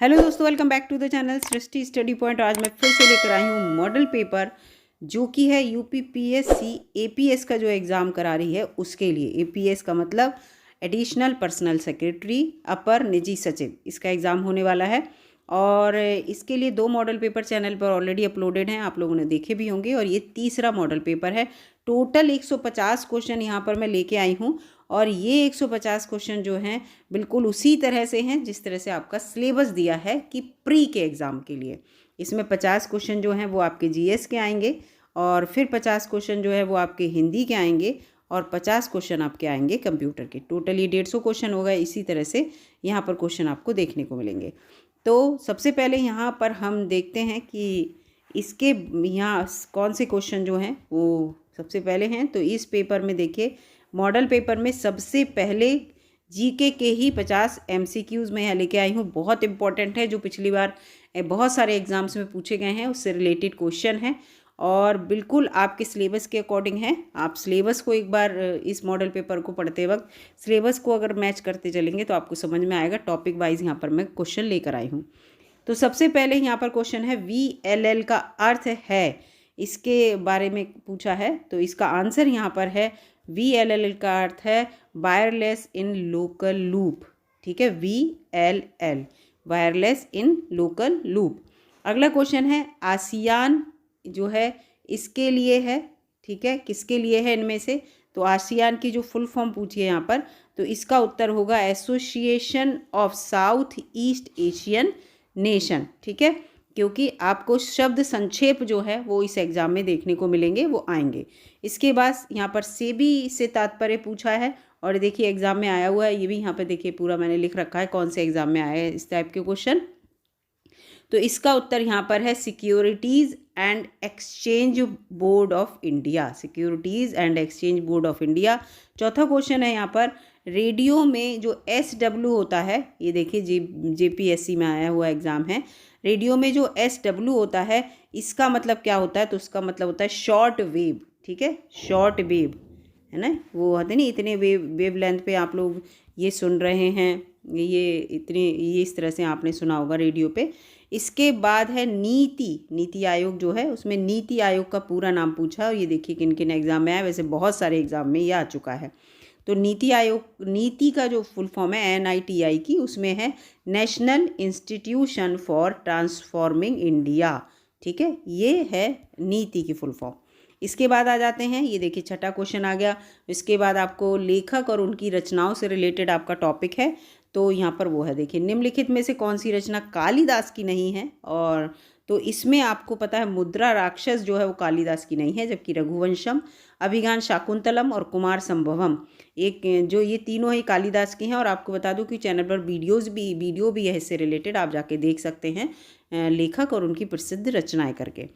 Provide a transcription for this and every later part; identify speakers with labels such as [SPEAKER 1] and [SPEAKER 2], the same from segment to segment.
[SPEAKER 1] Hello दोस्तों, welcome back to the channel Srishti study point. आज मैं फिर से लेकर आई हूँ मॉडल पेपर जो कि है यूपीपीएससी एपीएस का जो एग्ज़ाम करा रही है उसके लिए। एपीएस का मतलब एडिशनल पर्सनल सेक्रेटरी, अपर निजी सचिव, इसका एग्ज़ाम होने वाला है। और इसके लिए 2 मॉडल पेपर चैनल पर ऑलरेडी अपलोडेड हैं, आप लोगों ने देखे भी होंगे। और ये तीसरा मॉडल पेपर है। टोटल 150 क्वेश्चन यहाँ पर मैं लेके आई हूँ। और ये 150 क्वेश्चन जो हैं बिल्कुल उसी तरह से हैं जिस तरह से आपका सिलेबस दिया है कि प्री के एग्ज़ाम के लिए। इसमें 50 क्वेश्चन जो हैं वो आपके जीएस के आएंगे, और फिर 50 क्वेश्चन जो है वो आपके हिंदी के आएंगे, और 50 क्वेश्चन आपके आएंगे कंप्यूटर के। टोटल ये 150 क्वेश्चन होगा। इसी तरह से यहाँ पर क्वेश्चन आपको देखने को मिलेंगे। तो सबसे पहले यहाँ पर हम देखते हैं कि इसके यहाँ कौन से क्वेश्चन जो हैं वो सबसे पहले हैं। तो इस पेपर में देखिए, मॉडल पेपर में सबसे पहले जीके के ही 50 एमसीक्यूज़ मैं यहाँ लेके आई हूँ। बहुत इंपॉर्टेंट है, जो पिछली बार बहुत सारे एग्जाम्स में पूछे गए हैं उससे रिलेटेड क्वेश्चन हैं, और बिल्कुल आपके सिलेबस के अकॉर्डिंग है। आप सिलेबस को एक बार इस मॉडल पेपर को पढ़ते वक्त सिलेबस को अगर मैच करते चलेंगे तो आपको समझ में आएगा। टॉपिक वाइज यहाँ पर मैं क्वेश्चन लेकर आई हूँ। तो सबसे पहले यहाँ पर क्वेश्चन है VLL का अर्थ है, इसके बारे में पूछा है। तो इसका आंसर यहाँ पर है VLL का अर्थ है वायरलेस इन लोकल लूप। ठीक है, VLL wireless in local loop. अगला क्वेश्चन है आसियान जो है इसके लिए है। ठीक है, किसके लिए है इनमें से? तो आसियान की जो फुल फॉर्म पूछी है यहाँ पर, तो इसका उत्तर होगा association of south east Asian nation. ठीक है, क्योंकि आपको शब्द संक्षेप जो है वो इस एग्ज़ाम में देखने को मिलेंगे, वो आएंगे। इसके बाद यहाँ पर सेबी से तात्पर्य पूछा है, और देखिए एग्ज़ाम में आया हुआ है। ये भी यहाँ पे देखिए पूरा मैंने लिख रखा है कौन से एग्ज़ाम में आया है इस टाइप के क्वेश्चन। तो इसका उत्तर यहाँ पर है securities and exchange board of India. Securities and exchange board of India. चौथा क्वेश्चन है यहाँ पर, रेडियो में जो SW होता है, ये देखिए JPSC में आया हुआ एग्ज़ाम है। रेडियो में जो SW होता है इसका मतलब क्या होता है? तो उसका मतलब होता है शॉर्ट वेव। ठीक है, शॉर्ट वेव है ना, वो होते नहीं इतने वेव लेंथ पे आप लोग ये सुन रहे हैं, ये इतने, ये इस तरह से आपने सुना होगा रेडियो पे। इसके बाद है नीति आयोग जो है, उसमें नीति आयोग का पूरा नाम पूछा, और ये देखिए किन किन एग्ज़ाम में आया। वैसे बहुत सारे एग्ज़ाम में ये आ चुका है। तो नीति आयोग, नीति का जो फुल फॉर्म है NITI की, उसमें है national institution for transforming India. ठीक है, ये है नीति की फुल फॉर्म। इसके बाद आ जाते हैं, ये देखिए छठा क्वेश्चन आ गया। इसके बाद आपको लेखक और उनकी रचनाओं से रिलेटेड आपका टॉपिक है। तो यहाँ पर वो है, देखिए निम्नलिखित में से कौन सी रचना कालिदास की नहीं है? और तो इसमें आपको पता है मुद्रा राक्षस जो है वो कालिदास की नहीं है, जबकि रघुवंशम, अभिज्ञान शाकुंतलम और कुमार संभवम, एक जो ये तीनों ही कालिदास की हैं। और आपको बता दूं कि चैनल पर वीडियो भी है इससे रिलेटेड, आप जाके देख सकते हैं लेखक और उनकी प्रसिद्ध रचनाएं करके।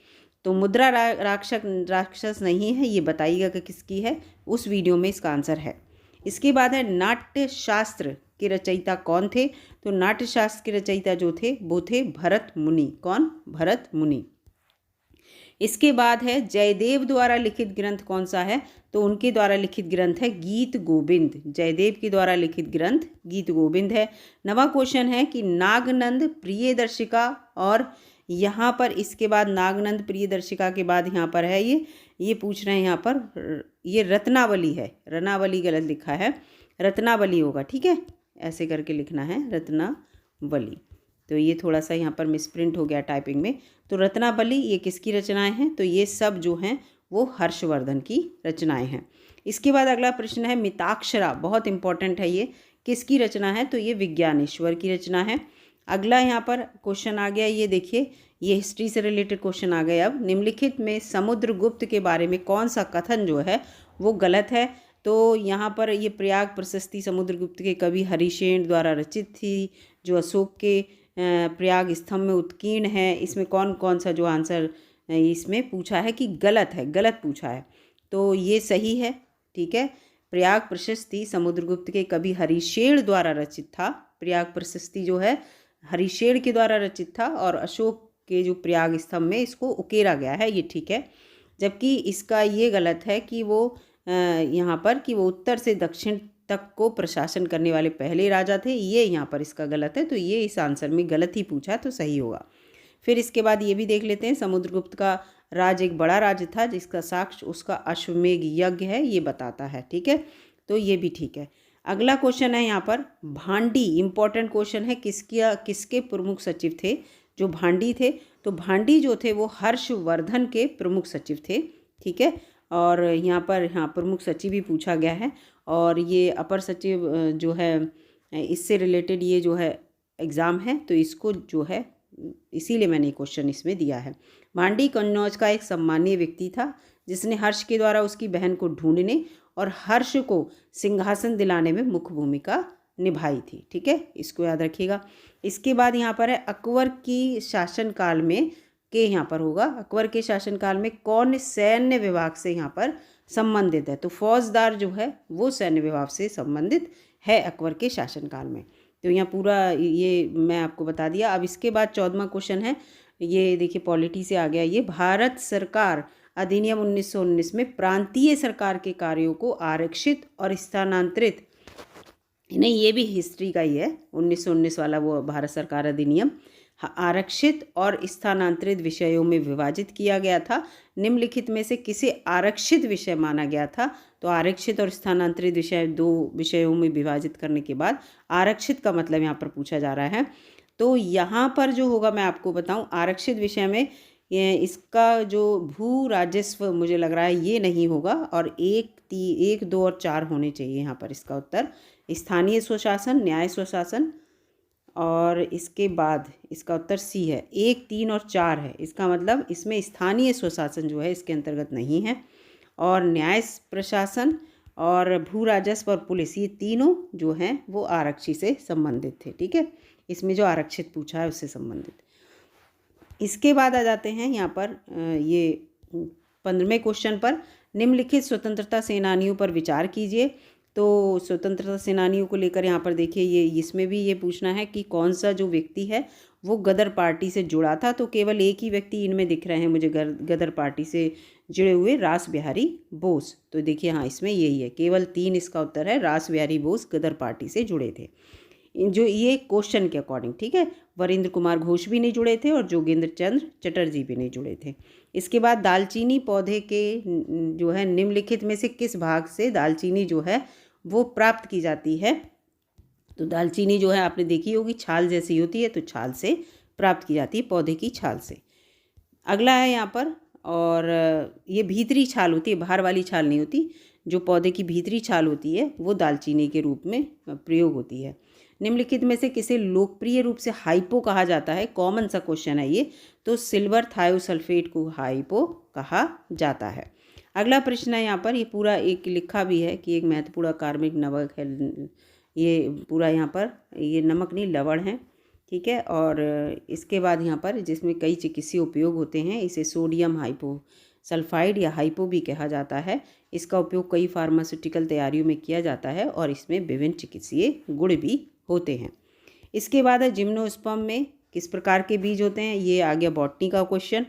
[SPEAKER 1] तो मुद्रा राक्षस नहीं है, ये बताइएगा कि किसकी है, उस वीडियो में इसका आंसर है। इसके बाद है नाट्य शास्त्र के रचयिता कौन थे? तो नाट्य शास्त्र के रचयिता जो थे वो थे भरत मुनि। कौन? भरत मुनि। इसके बाद है जयदेव द्वारा लिखित ग्रंथ कौन सा है? तो उनके द्वारा लिखित ग्रंथ है गीत गोविंद। जयदेव के द्वारा लिखित ग्रंथ गीत गोविंद है। नवा क्वेश्चन है कि नागनंद प्रियदर्शिका, और यहाँ पर इसके बाद नागनंद प्रियदर्शिका के बाद यहाँ पर है ये पूछ रहे हैं यहाँ पर, ये रत्नावली है। रत्नावली गलत लिखा है, रत्नावली होगा। ठीक है, ऐसे करके लिखना है रत्नावली। तो ये थोड़ा सा यहाँ पर मिसप्रिंट हो गया टाइपिंग में। तो रत्नावली ये किसकी रचनाएं हैं? तो ये सब जो हैं वो हर्षवर्धन की रचनाएं हैं। इसके बाद अगला प्रश्न है मिताक्षरा, बहुत इंपॉर्टेंट है ये, किसकी रचना है? तो ये विज्ञानेश्वर की रचना है। अगला यहाँ पर क्वेश्चन आ गया, ये देखिए, ये हिस्ट्री से रिलेटेड क्वेश्चन आ गए। अब निम्नलिखित में समुद्रगुप्त के बारे में कौन सा कथन जो है वो गलत है? तो यहाँ पर ये प्रयाग प्रशस्ति समुद्रगुप्त के कवि हरिशेन द्वारा रचित थी, जो अशोक के प्रयाग स्तंभ में उत्कीर्ण है। इसमें कौन कौन सा जो आंसर इसमें पूछा है कि गलत है, गलत पूछा है। तो ये सही है। ठीक है, प्रयाग प्रशस्ति समुद्रगुप्त के कवि हरिशेन द्वारा रचित था। प्रयाग प्रशस्ति जो है हरिशेन के द्वारा रचित था, और अशोक के जो प्रयाग स्तंभ में इसको उकेरा गया है, ये ठीक है। जबकि इसका ये गलत है कि वो यहाँ पर कि वो उत्तर से दक्षिण तक को प्रशासन करने वाले पहले राजा थे, ये यहाँ पर इसका गलत है, तो ये इस आंसर में गलत ही पूछा तो सही होगा। फिर इसके बाद ये भी देख लेते हैं, समुद्रगुप्त का राज एक बड़ा राज्य था जिसका साक्ष्य उसका अश्वमेध यज्ञ है, ये बताता है। ठीक है, तो ये भी ठीक है। अगला क्वेश्चन है यहाँ पर भांडी, इंपॉर्टेंट क्वेश्चन है, किसके प्रमुख सचिव थे? जो भांडी थे, तो भांडी जो थे वो हर्षवर्धन के प्रमुख सचिव थे। ठीक है, और यहाँ पर प्रमुख सचिव भी पूछा गया है, और ये अपर सचिव जो है इससे रिलेटेड ये जो है एग्ज़ाम है, तो इसको जो है इसीलिए मैंने क्वेश्चन इसमें दिया है। भांडी कन्नौज का एक सम्मानीय व्यक्ति था जिसने हर्ष के द्वारा उसकी बहन को ढूंढने और हर्ष को सिंहासन दिलाने में मुख्य भूमिका निभाई थी। ठीक है, इसको याद रखिएगा। इसके बाद यहाँ पर है अकबर की शासनकाल में के यहाँ पर होगा, अकबर के शासनकाल में कौन सैन्य विभाग से यहाँ पर संबंधित है? तो फौजदार जो है वो सैन्य विभाग से संबंधित है अकबर के शासनकाल में। तो यहाँ पूरा ये मैं आपको बता दिया। अब इसके बाद 14वां क्वेश्चन है, ये देखिए पॉलिटी से आ गया ये, भारत सरकार अधिनियम 1919 में प्रांतीय सरकार के कार्यों को आरक्षित और स्थानांतरित, नहीं ये भी हिस्ट्री का ही है, 1919 वाला वो भारत सरकार अधिनियम आरक्षित और स्थानांतरित विषयों में विभाजित किया गया था। निम्नलिखित में से किसे आरक्षित विषय माना गया था? तो आरक्षित और स्थानांतरित विषय दो विषयों में विभाजित करने के बाद आरक्षित का मतलब यहाँ पर पूछा जा रहा है। तो यहाँ पर जो होगा मैं आपको बताऊँ, आरक्षित विषय में इसका जो भू राजस्व मुझे लग रहा है ये नहीं होगा, और 1, 2 और 4 होने चाहिए यहाँ पर इसका उत्तर। स्थानीय स्वशासन, न्याय स्वशासन, और इसके बाद इसका उत्तर सी है, 1, 3 और 4 है। इसका मतलब इसमें स्थानीय स्वशासन जो है इसके अंतर्गत नहीं है, और न्याय प्रशासन और भू राजस्व और पुलिस ये तीनों जो हैं वो आरक्षी से संबंधित थे। ठीक है, इसमें जो आरक्षित पूछा है उससे संबंधित। इसके बाद आ जाते हैं यहाँ पर ये 15वें क्वेश्चन पर, निम्नलिखित स्वतंत्रता सेनानियों पर विचार कीजिए। तो स्वतंत्रता सेनानियों को लेकर यहाँ पर देखिए ये इसमें भी ये पूछना है कि कौन सा जो व्यक्ति है वो गदर पार्टी से जुड़ा था। तो केवल एक ही व्यक्ति इनमें दिख रहे हैं मुझे गदर पार्टी से जुड़े हुए, रास बिहारी बोस। तो देखिए हाँ इसमें यही है, केवल 3 इसका उत्तर है, रास बिहारी बोस गदर पार्टी से जुड़े थे जो ये क्वेश्चन के अकॉर्डिंग। ठीक है, वरिंद्र कुमार घोष भी नहीं जुड़े थे और जोगेंद्र चंद्र चटर्जी भी नहीं जुड़े थे। इसके बाद दालचीनी पौधे के जो है निम्नलिखित में से किस भाग से दालचीनी जो है वो प्राप्त की जाती है? तो दालचीनी जो है आपने देखी होगी छाल जैसी होती है, तो छाल से प्राप्त की जाती है, पौधे की छाल से। अगला है यहाँ पर, और ये भीतरी छाल होती है, बाहर वाली छाल नहीं होती। जो पौधे की भीतरी छाल होती है वो दालचीनी के रूप में प्रयोग होती है। निम्नलिखित में से किसे लोकप्रिय रूप से हाइपो कहा जाता है? कॉमन सा क्वेश्चन है ये। तो सिल्वर थायोसल्फेट को हाइपो कहा जाता है। अगला प्रश्न है यहाँ पर, ये पूरा एक लिखा भी है कि एक महत्वपूर्ण कार्बनिक नमक है, ये पूरा यहाँ पर ये नमक नहीं लवण है। ठीक है, और इसके बाद यहाँ पर जिसमें कई चिकित्सीय उपयोग होते हैं, इसे सोडियम हाइपोसल्फाइड या हाइपो भी कहा जाता है। इसका उपयोग कई फार्मास्यूटिकल तैयारियों में किया जाता है और इसमें विभिन्न चिकित्सीय गुण भी होते हैं। इसके बाद है जिम्नोस्पर्म में किस प्रकार के बीज होते हैं? ये आ गया बॉटनी का क्वेश्चन।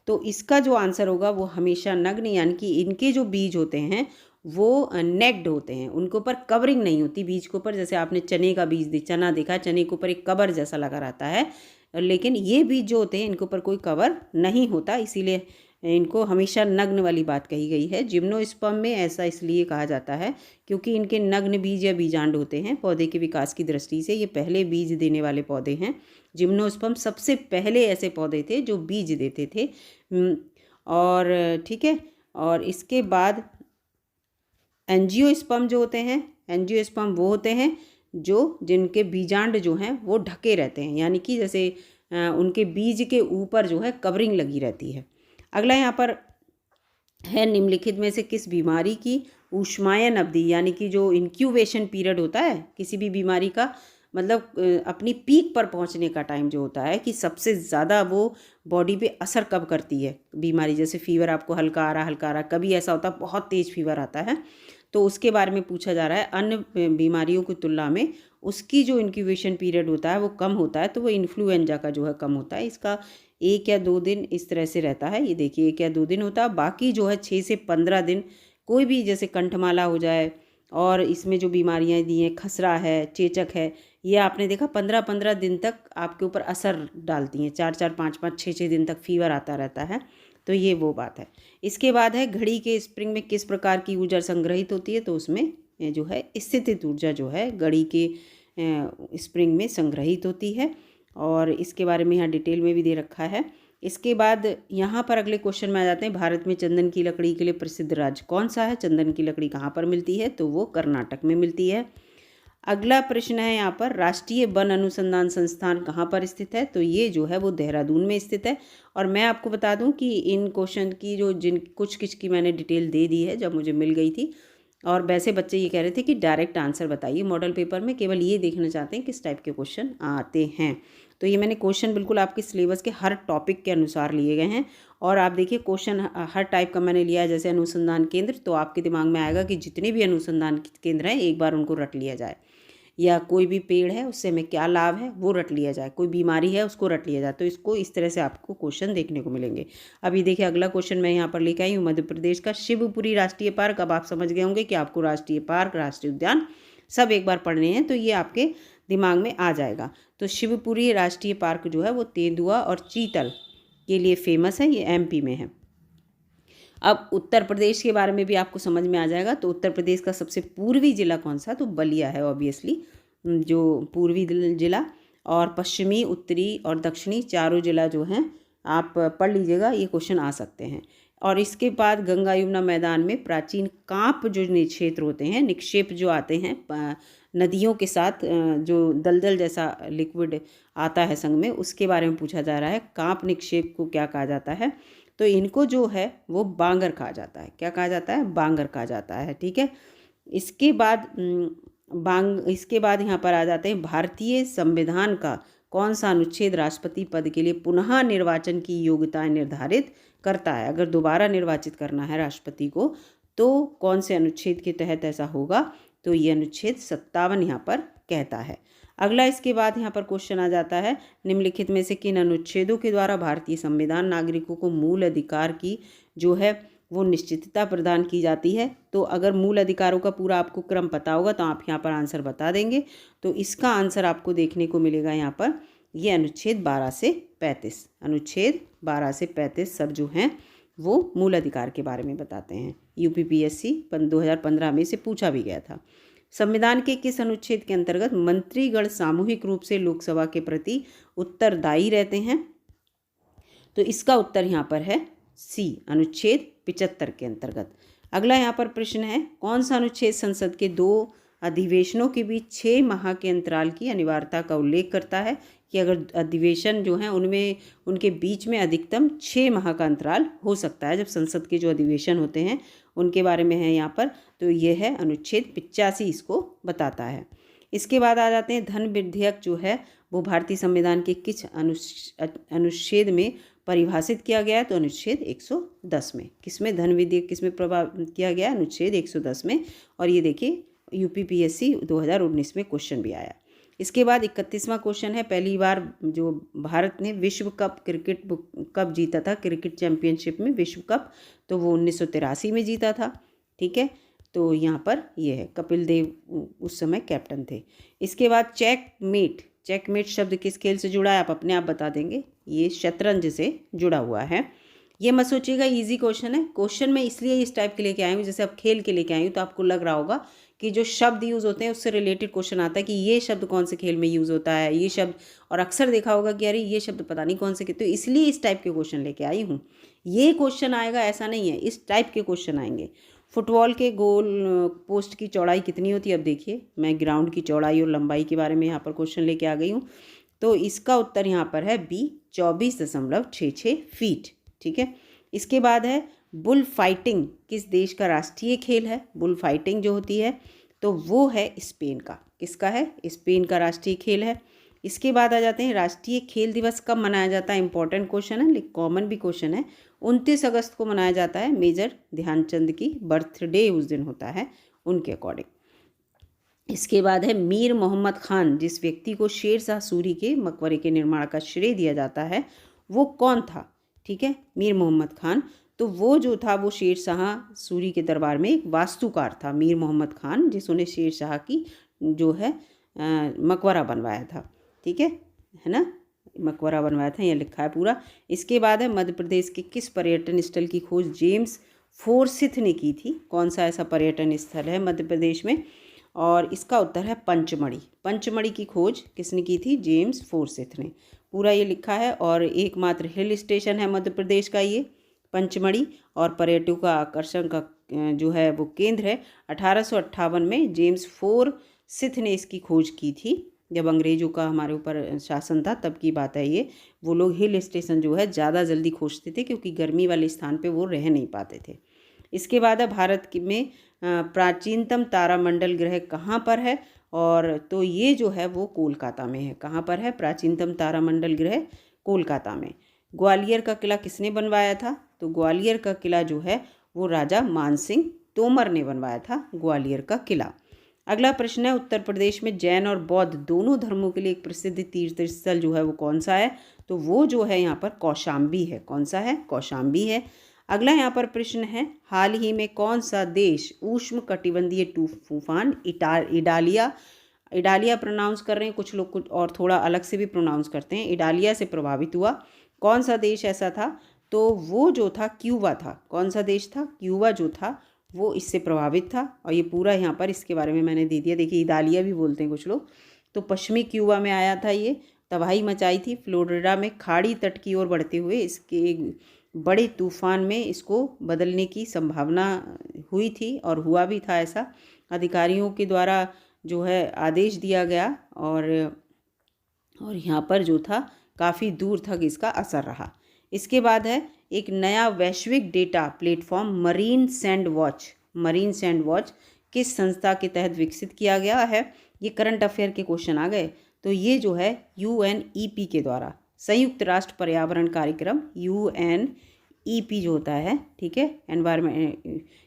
[SPEAKER 1] तो इसका जो आंसर होगा वो हमेशा नग्न, यानी कि इनके जो बीज होते हैं वो नेक्ड होते हैं, उनके ऊपर कवरिंग नहीं होती बीज के ऊपर। जैसे आपने चने का बीज चना देखा, चने के ऊपर एक कवर जैसा लगा रहता है, लेकिन ये बीज जो होते हैं इनके ऊपर कोई कवर नहीं होता, इसीलिए इनको हमेशा नग्न वाली बात कही गई है। जिम्नोस्पर्म में ऐसा इसलिए कहा जाता है क्योंकि इनके नग्न बीज या बीजांड होते हैं। पौधे के विकास की दृष्टि से ये पहले बीज देने वाले पौधे हैं। जिम्नोस्पर्म सबसे पहले ऐसे पौधे थे जो बीज देते थे। और ठीक है, और इसके बाद एंजियोस्पर्म जो होते हैं, एंजियोस्पर्म वो होते हैं जिनके बीजांड जो हैं वो ढके रहते हैं, यानी कि जैसे उनके बीज के ऊपर जो है कवरिंग लगी रहती है। अगला यहाँ पर है, निम्नलिखित में से किस बीमारी की ऊष्मायन अवधि, यानी कि जो इंक्यूबेशन पीरियड होता है किसी भी बीमारी का, मतलब अपनी पीक पर पहुंचने का टाइम जो होता है कि सबसे ज़्यादा वो बॉडी पे असर कब करती है बीमारी। जैसे फीवर आपको हल्का आ रहा, कभी ऐसा होता है बहुत तेज़ फीवर आता है, तो उसके बारे में पूछा जा रहा है। अन्य बीमारियों की तुलना में उसकी जो इंक्यूबेशन पीरियड होता है वो कम होता है, तो वो इन्फ्लुएंजा का जो है कम होता है। इसका 1 या 2 दिन इस तरह से रहता है, ये देखिए 1 या 2 दिन होता है। बाकी जो है 6 से 15 दिन, कोई भी जैसे कंठमाला हो जाए और इसमें जो बीमारियां दी हैं, खसरा है, चेचक है, ये आपने देखा 15-15 दिन तक आपके ऊपर असर डालती हैं, 4-4, 5-5, 6-6 दिन तक फीवर आता रहता है। तो ये वो बात है। इसके बाद है घड़ी के स्प्रिंग में किस प्रकार की ऊर्जा संग्रहित होती है, तो उसमें जो है स्थितिज ऊर्जा जो है घड़ी के स्प्रिंग में संग्रहित होती है, और इसके बारे में यहाँ डिटेल में भी दे रखा है। इसके बाद यहाँ पर अगले क्वेश्चन में आ जाते हैं, भारत में चंदन की लकड़ी के लिए प्रसिद्ध राज्य कौन सा है? चंदन की लकड़ी कहाँ पर मिलती है? तो वो कर्नाटक में मिलती है। अगला प्रश्न है यहाँ पर, राष्ट्रीय वन अनुसंधान संस्थान कहाँ पर स्थित है? तो ये जो है वो देहरादून में स्थित है। और मैं आपको बता दूं कि इन क्वेश्चन की जो कुछ की मैंने डिटेल दे दी है जब मुझे मिल गई थी, और वैसे बच्चे ये कह रहे थे कि डायरेक्ट आंसर बताइए मॉडल पेपर में, केवल ये देखना चाहते हैं किस टाइप के क्वेश्चन आते हैं। तो ये मैंने क्वेश्चन बिल्कुल आपके सिलेबस के हर टॉपिक के अनुसार लिए गए हैं। और आप देखिए क्वेश्चन हर टाइप का मैंने लिया है, जैसे अनुसंधान केंद्र, तो आपके दिमाग में आएगा कि जितने भी अनुसंधान केंद्र हैं एक बार उनको रट लिया जाए, या कोई भी पेड़ है उससे हमें क्या लाभ है वो रट लिया जाए, कोई बीमारी है उसको रट लिया जाए। तो इसको इस तरह से आपको क्वेश्चन देखने को मिलेंगे। अभी देखिए अगला क्वेश्चन मैं यहाँ पर लेकर आई हूँ, मध्य प्रदेश का शिवपुरी राष्ट्रीय पार्क। अब आप समझ गए होंगे कि आपको राष्ट्रीय पार्क, राष्ट्रीय उद्यान सब एक बार पढ़ने हैं, तो ये आपके दिमाग में आ जाएगा। तो शिवपुरी राष्ट्रीय पार्क जो है वो तेंदुआ और चीतल के लिए फेमस है, ये एमपी में है। अब उत्तर प्रदेश के बारे में भी आपको समझ में आ जाएगा। तो उत्तर प्रदेश का सबसे पूर्वी जिला कौन सा? तो बलिया है ऑब्वियसली, जो पूर्वी जिला। और पश्चिमी, उत्तरी और दक्षिणी चारों जिला जो हैं आप पढ़ लीजिएगा, ये क्वेश्चन आ सकते हैं। और इसके बाद गंगा यमुना मैदान में प्राचीन कांप जो क्षेत्र होते हैं, निक्षेप जो आते हैं नदियों के साथ, जो दलदल जैसा लिक्विड आता है संग में, उसके बारे में पूछा जा रहा है। कांप निक्षेप को क्या कहा जाता है? तो इनको जो है वो बांगर कहा जाता है। क्या कहा जाता है? बांगर कहा जाता है। ठीक है। इसके बाद यहाँ पर आ जाते हैं, भारतीय संविधान का कौन सा अनुच्छेद राष्ट्रपति पद के लिए पुनः निर्वाचन की योग्यता निर्धारित करता है? अगर दोबारा निर्वाचित करना है राष्ट्रपति को तो कौन से अनुच्छेद के तहत ऐसा होगा? तो ये अनुच्छेद 57 यहाँ पर कहता है। अगला इसके बाद यहाँ पर क्वेश्चन आ जाता है, निम्नलिखित में से किन अनुच्छेदों के द्वारा भारतीय संविधान नागरिकों को मूल अधिकार की जो है वो निश्चितता प्रदान की जाती है? तो अगर मूल अधिकारों का पूरा आपको क्रम पता होगा तो आप यहाँ पर आंसर बता देंगे। तो इसका आंसर आपको देखने को मिलेगा यहाँ पर, ये अनुच्छेद 12 से 35, अनुच्छेद 12 से 35 सब जो हैं वो मूल अधिकार के बारे में बताते हैं। यूपीपीएससी 2015 में से पूछा भी गया था। संविधान के किस अनुच्छेद के अंतर्गत मंत्रीगण सामूहिक रूप से लोकसभा के प्रति उत्तरदायी रहते हैं? तो इसका उत्तर यहाँ पर है सी, अनुच्छेद 75 के अंतर्गत। अगला यहाँ पर प्रश्न है, कौन सा अनुच्छेद संसद के 2 अधिवेशनों के बीच 6 माह के अंतराल की अनिवार्यता का उल्लेख करता है? कि अगर अधिवेशन जो हैं उनमें उनके बीच में अधिकतम 6 माह का अंतराल हो सकता है, जब संसद के जो अधिवेशन होते हैं उनके बारे में है यहाँ पर। तो ये है अनुच्छेद 85 इसको बताता है। इसके बाद आ जाते हैं, धन विधेयक जो है वो भारतीय संविधान के किस अनुच्छेद में परिभाषित किया गया है? तो अनुच्छेद 110 में। किसमें? धन विधेयक किसमें किया गया? अनुच्छेद 110 में। और ये देखिए यूपीपीएससी 2019 में क्वेश्चन भी आया। इसके बाद 31वां क्वेश्चन है, पहली बार जो भारत ने विश्व कप क्रिकेट कप जीता था, क्रिकेट चैंपियनशिप में विश्व कप, तो वो 1983 में जीता था। ठीक है। तो यहाँ पर ये है, कपिल देव उस समय कैप्टन थे। इसके बाद चेकमेट, चेकमेट शब्द किस खेल से जुड़ा है? आप अपने आप बता देंगे, ये शतरंज से जुड़ा हुआ है। ये मत सोचिएगा इजी क्वेश्चन है, क्वेश्चन मैं इसलिए इस टाइप के लेके आई हूँ, जैसे आप खेल के लेके आई हूँ तो आपको लग रहा होगा कि जो शब्द यूज़ होते हैं उससे रिलेटेड क्वेश्चन आता है कि ये शब्द कौन से खेल में यूज़ होता है, ये शब्द, और अक्सर देखा होगा कि अरे ये शब्द पता नहीं कौन से, तो इसलिए इस टाइप के क्वेश्चन लेके आई हूँ। ये क्वेश्चन आएगा ऐसा नहीं है, इस टाइप के क्वेश्चन आएंगे। फुटबॉल के गोल पोस्ट की चौड़ाई कितनी होती है? अब देखिए मैं ग्राउंड की चौड़ाई और लंबाई के बारे में यहाँ पर क्वेश्चन लेके आ गई हूँ। तो इसका उत्तर यहाँ पर है बी, 24.66 फीट। ठीक है। इसके बाद है, बुल फाइटिंग किस देश का राष्ट्रीय खेल है? बुल फाइटिंग जो होती है तो वो है स्पेन का। किसका है? स्पेन का राष्ट्रीय खेल है। इसके बाद आ जाते हैं, राष्ट्रीय खेल दिवस कब मनाया जाता है? इंपॉर्टेंट क्वेश्चन है, लेकिन कॉमन भी क्वेश्चन है। 29 अगस्त को मनाया जाता है। मेजर ध्यानचंद की बर्थडे उस दिन होता है उनके अकॉर्डिंग। इसके बाद है, मीर मोहम्मद खान, जिस व्यक्ति को शेर शाह सूरी के मकबरे के निर्माण का श्रेय दिया जाता है वो कौन था? ठीक है, मीर मोहम्मद खान। तो वो जो था वो शेर शाह सूरी के दरबार में एक वास्तुकार था, मीर मोहम्मद खान, जिसने शेर शाह की जो है मकबरा बनवाया था। ठीक है ना, मकबरा बनवाया था, ये लिखा है पूरा। इसके बाद है मध्य प्रदेश के किस पर्यटन स्थल की खोज जेम्स फोर्सिथ ने की थी? कौन सा ऐसा पर्यटन स्थल है मध्य प्रदेश में? और इसका उत्तर है पंचमढ़ी। पंचमढ़ी की खोज किसने की थी? जेम्स फोर्सिथ ने। पूरा ये लिखा है। और एकमात्र हिल स्टेशन है मध्य प्रदेश का ये पंचमढ़ी, और पर्यटकों का आकर्षण का जो है वो केंद्र है। 1858 में जेम्स फोर्सिथ ने इसकी खोज की थी, जब अंग्रेज़ों का हमारे ऊपर शासन था तब की बात है ये। वो लोग हिल स्टेशन जो है ज़्यादा जल्दी खोजते थे, क्योंकि गर्मी वाले स्थान पे वो रह नहीं पाते थे। इसके बाद है भारत में प्राचीनतम तारामंडल ग्रह कहाँ पर है? और तो ये जो है वो कोलकाता में है। कहाँ पर है प्राचीनतम तारामंडल ग्रह? कोलकाता में। ग्वालियर का किला किसने बनवाया था? तो ग्वालियर का किला जो है वो राजा मानसिंह तोमर ने बनवाया था, ग्वालियर का किला। अगला प्रश्न है, उत्तर प्रदेश में जैन और बौद्ध दोनों धर्मों के लिए एक प्रसिद्ध तीर्थ स्थल जो है वो कौन सा है? तो वो जो है यहाँ पर कौशाम्बी है। कौन सा है? कौशाम्बी है। अगला यहाँ पर प्रश्न है, हाल ही में कौन सा देश उष्ण कटिबंधीय तूफान इडालिया प्रोनाउंस कर रहे हैं कुछ लोग, कुछ और थोड़ा अलग से भी प्रोनाउंस करते हैं, इडालिया से प्रभावित हुआ? कौन सा देश ऐसा था? तो वो जो था क्यूबा था। कौन सा देश था? क्यूबा जो था वो इससे प्रभावित था। और ये पूरा यहाँ पर इसके बारे में मैंने दे दिया। देखिए इडालिया भी बोलते हैं कुछ लोग। तो पश्चिमी क्यूबा में आया था, ये तबाही मचाई थी। फ्लोरिडा में खाड़ी तट की ओर बढ़ते हुए इसके बड़े तूफान में इसको बदलने की संभावना हुई थी, और हुआ भी था ऐसा। अधिकारियों के द्वारा जो है आदेश दिया गया, और यहाँ पर जो था काफ़ी दूर तक इसका असर रहा। इसके बाद है एक नया वैश्विक data platform marine sand watch किस संस्था के तहत विकसित किया गया है? ये करंट अफेयर के क्वेश्चन आ गए। तो ये जो है UNEP के द्वारा, संयुक्त राष्ट्र पर्यावरण कार्यक्रम, UNEP जो होता है, ठीक है,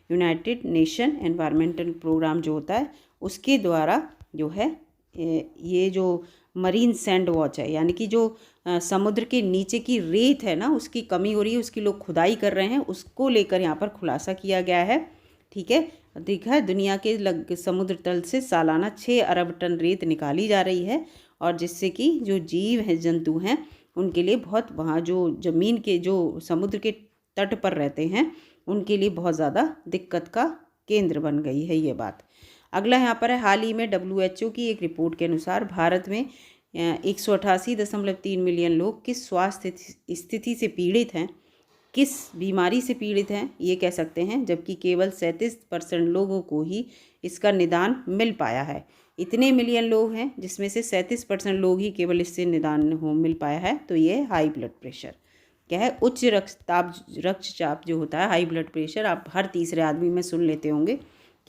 [SPEAKER 1] यूनाइटेड नेशन एनवायरमेंटल प्रोग्राम जो होता है, उसके द्वारा जो है ये जो मरीन सैंड वॉच है, यानी कि जो समुद्र के नीचे की रेत है ना, उसकी कमी हो रही है, उसकी लोग खुदाई कर रहे हैं, उसको लेकर यहाँ पर खुलासा किया गया है। ठीक है, देखा है, दुनिया के समुद्र तल से सालाना 6 अरब टन रेत निकाली जा रही है, और जिससे कि जो जीव हैं, जंतु हैं, उनके लिए बहुत, वहाँ जो ज़मीन के जो समुद्र के तट पर रहते हैं उनके लिए बहुत ज़्यादा दिक्कत का केंद्र बन गई है ये बात। अगला यहाँ पर है, हाल ही में WHO की एक रिपोर्ट के अनुसार भारत में 188.3 मिलियन लोग किस स्वास्थ्य स्थिति से पीड़ित हैं, किस बीमारी से पीड़ित हैं ये कह सकते हैं, जबकि केवल 37% लोगों को ही इसका निदान मिल पाया है। इतने मिलियन लोग हैं जिसमें से 37% लोग ही केवल इससे निदान मिल पाया है। तो ये हाई ब्लड प्रेशर क्या है? उच्च रक्तचाप जो होता है, हाई ब्लड प्रेशर, आप हर तीसरे आदमी में सुन लेते होंगे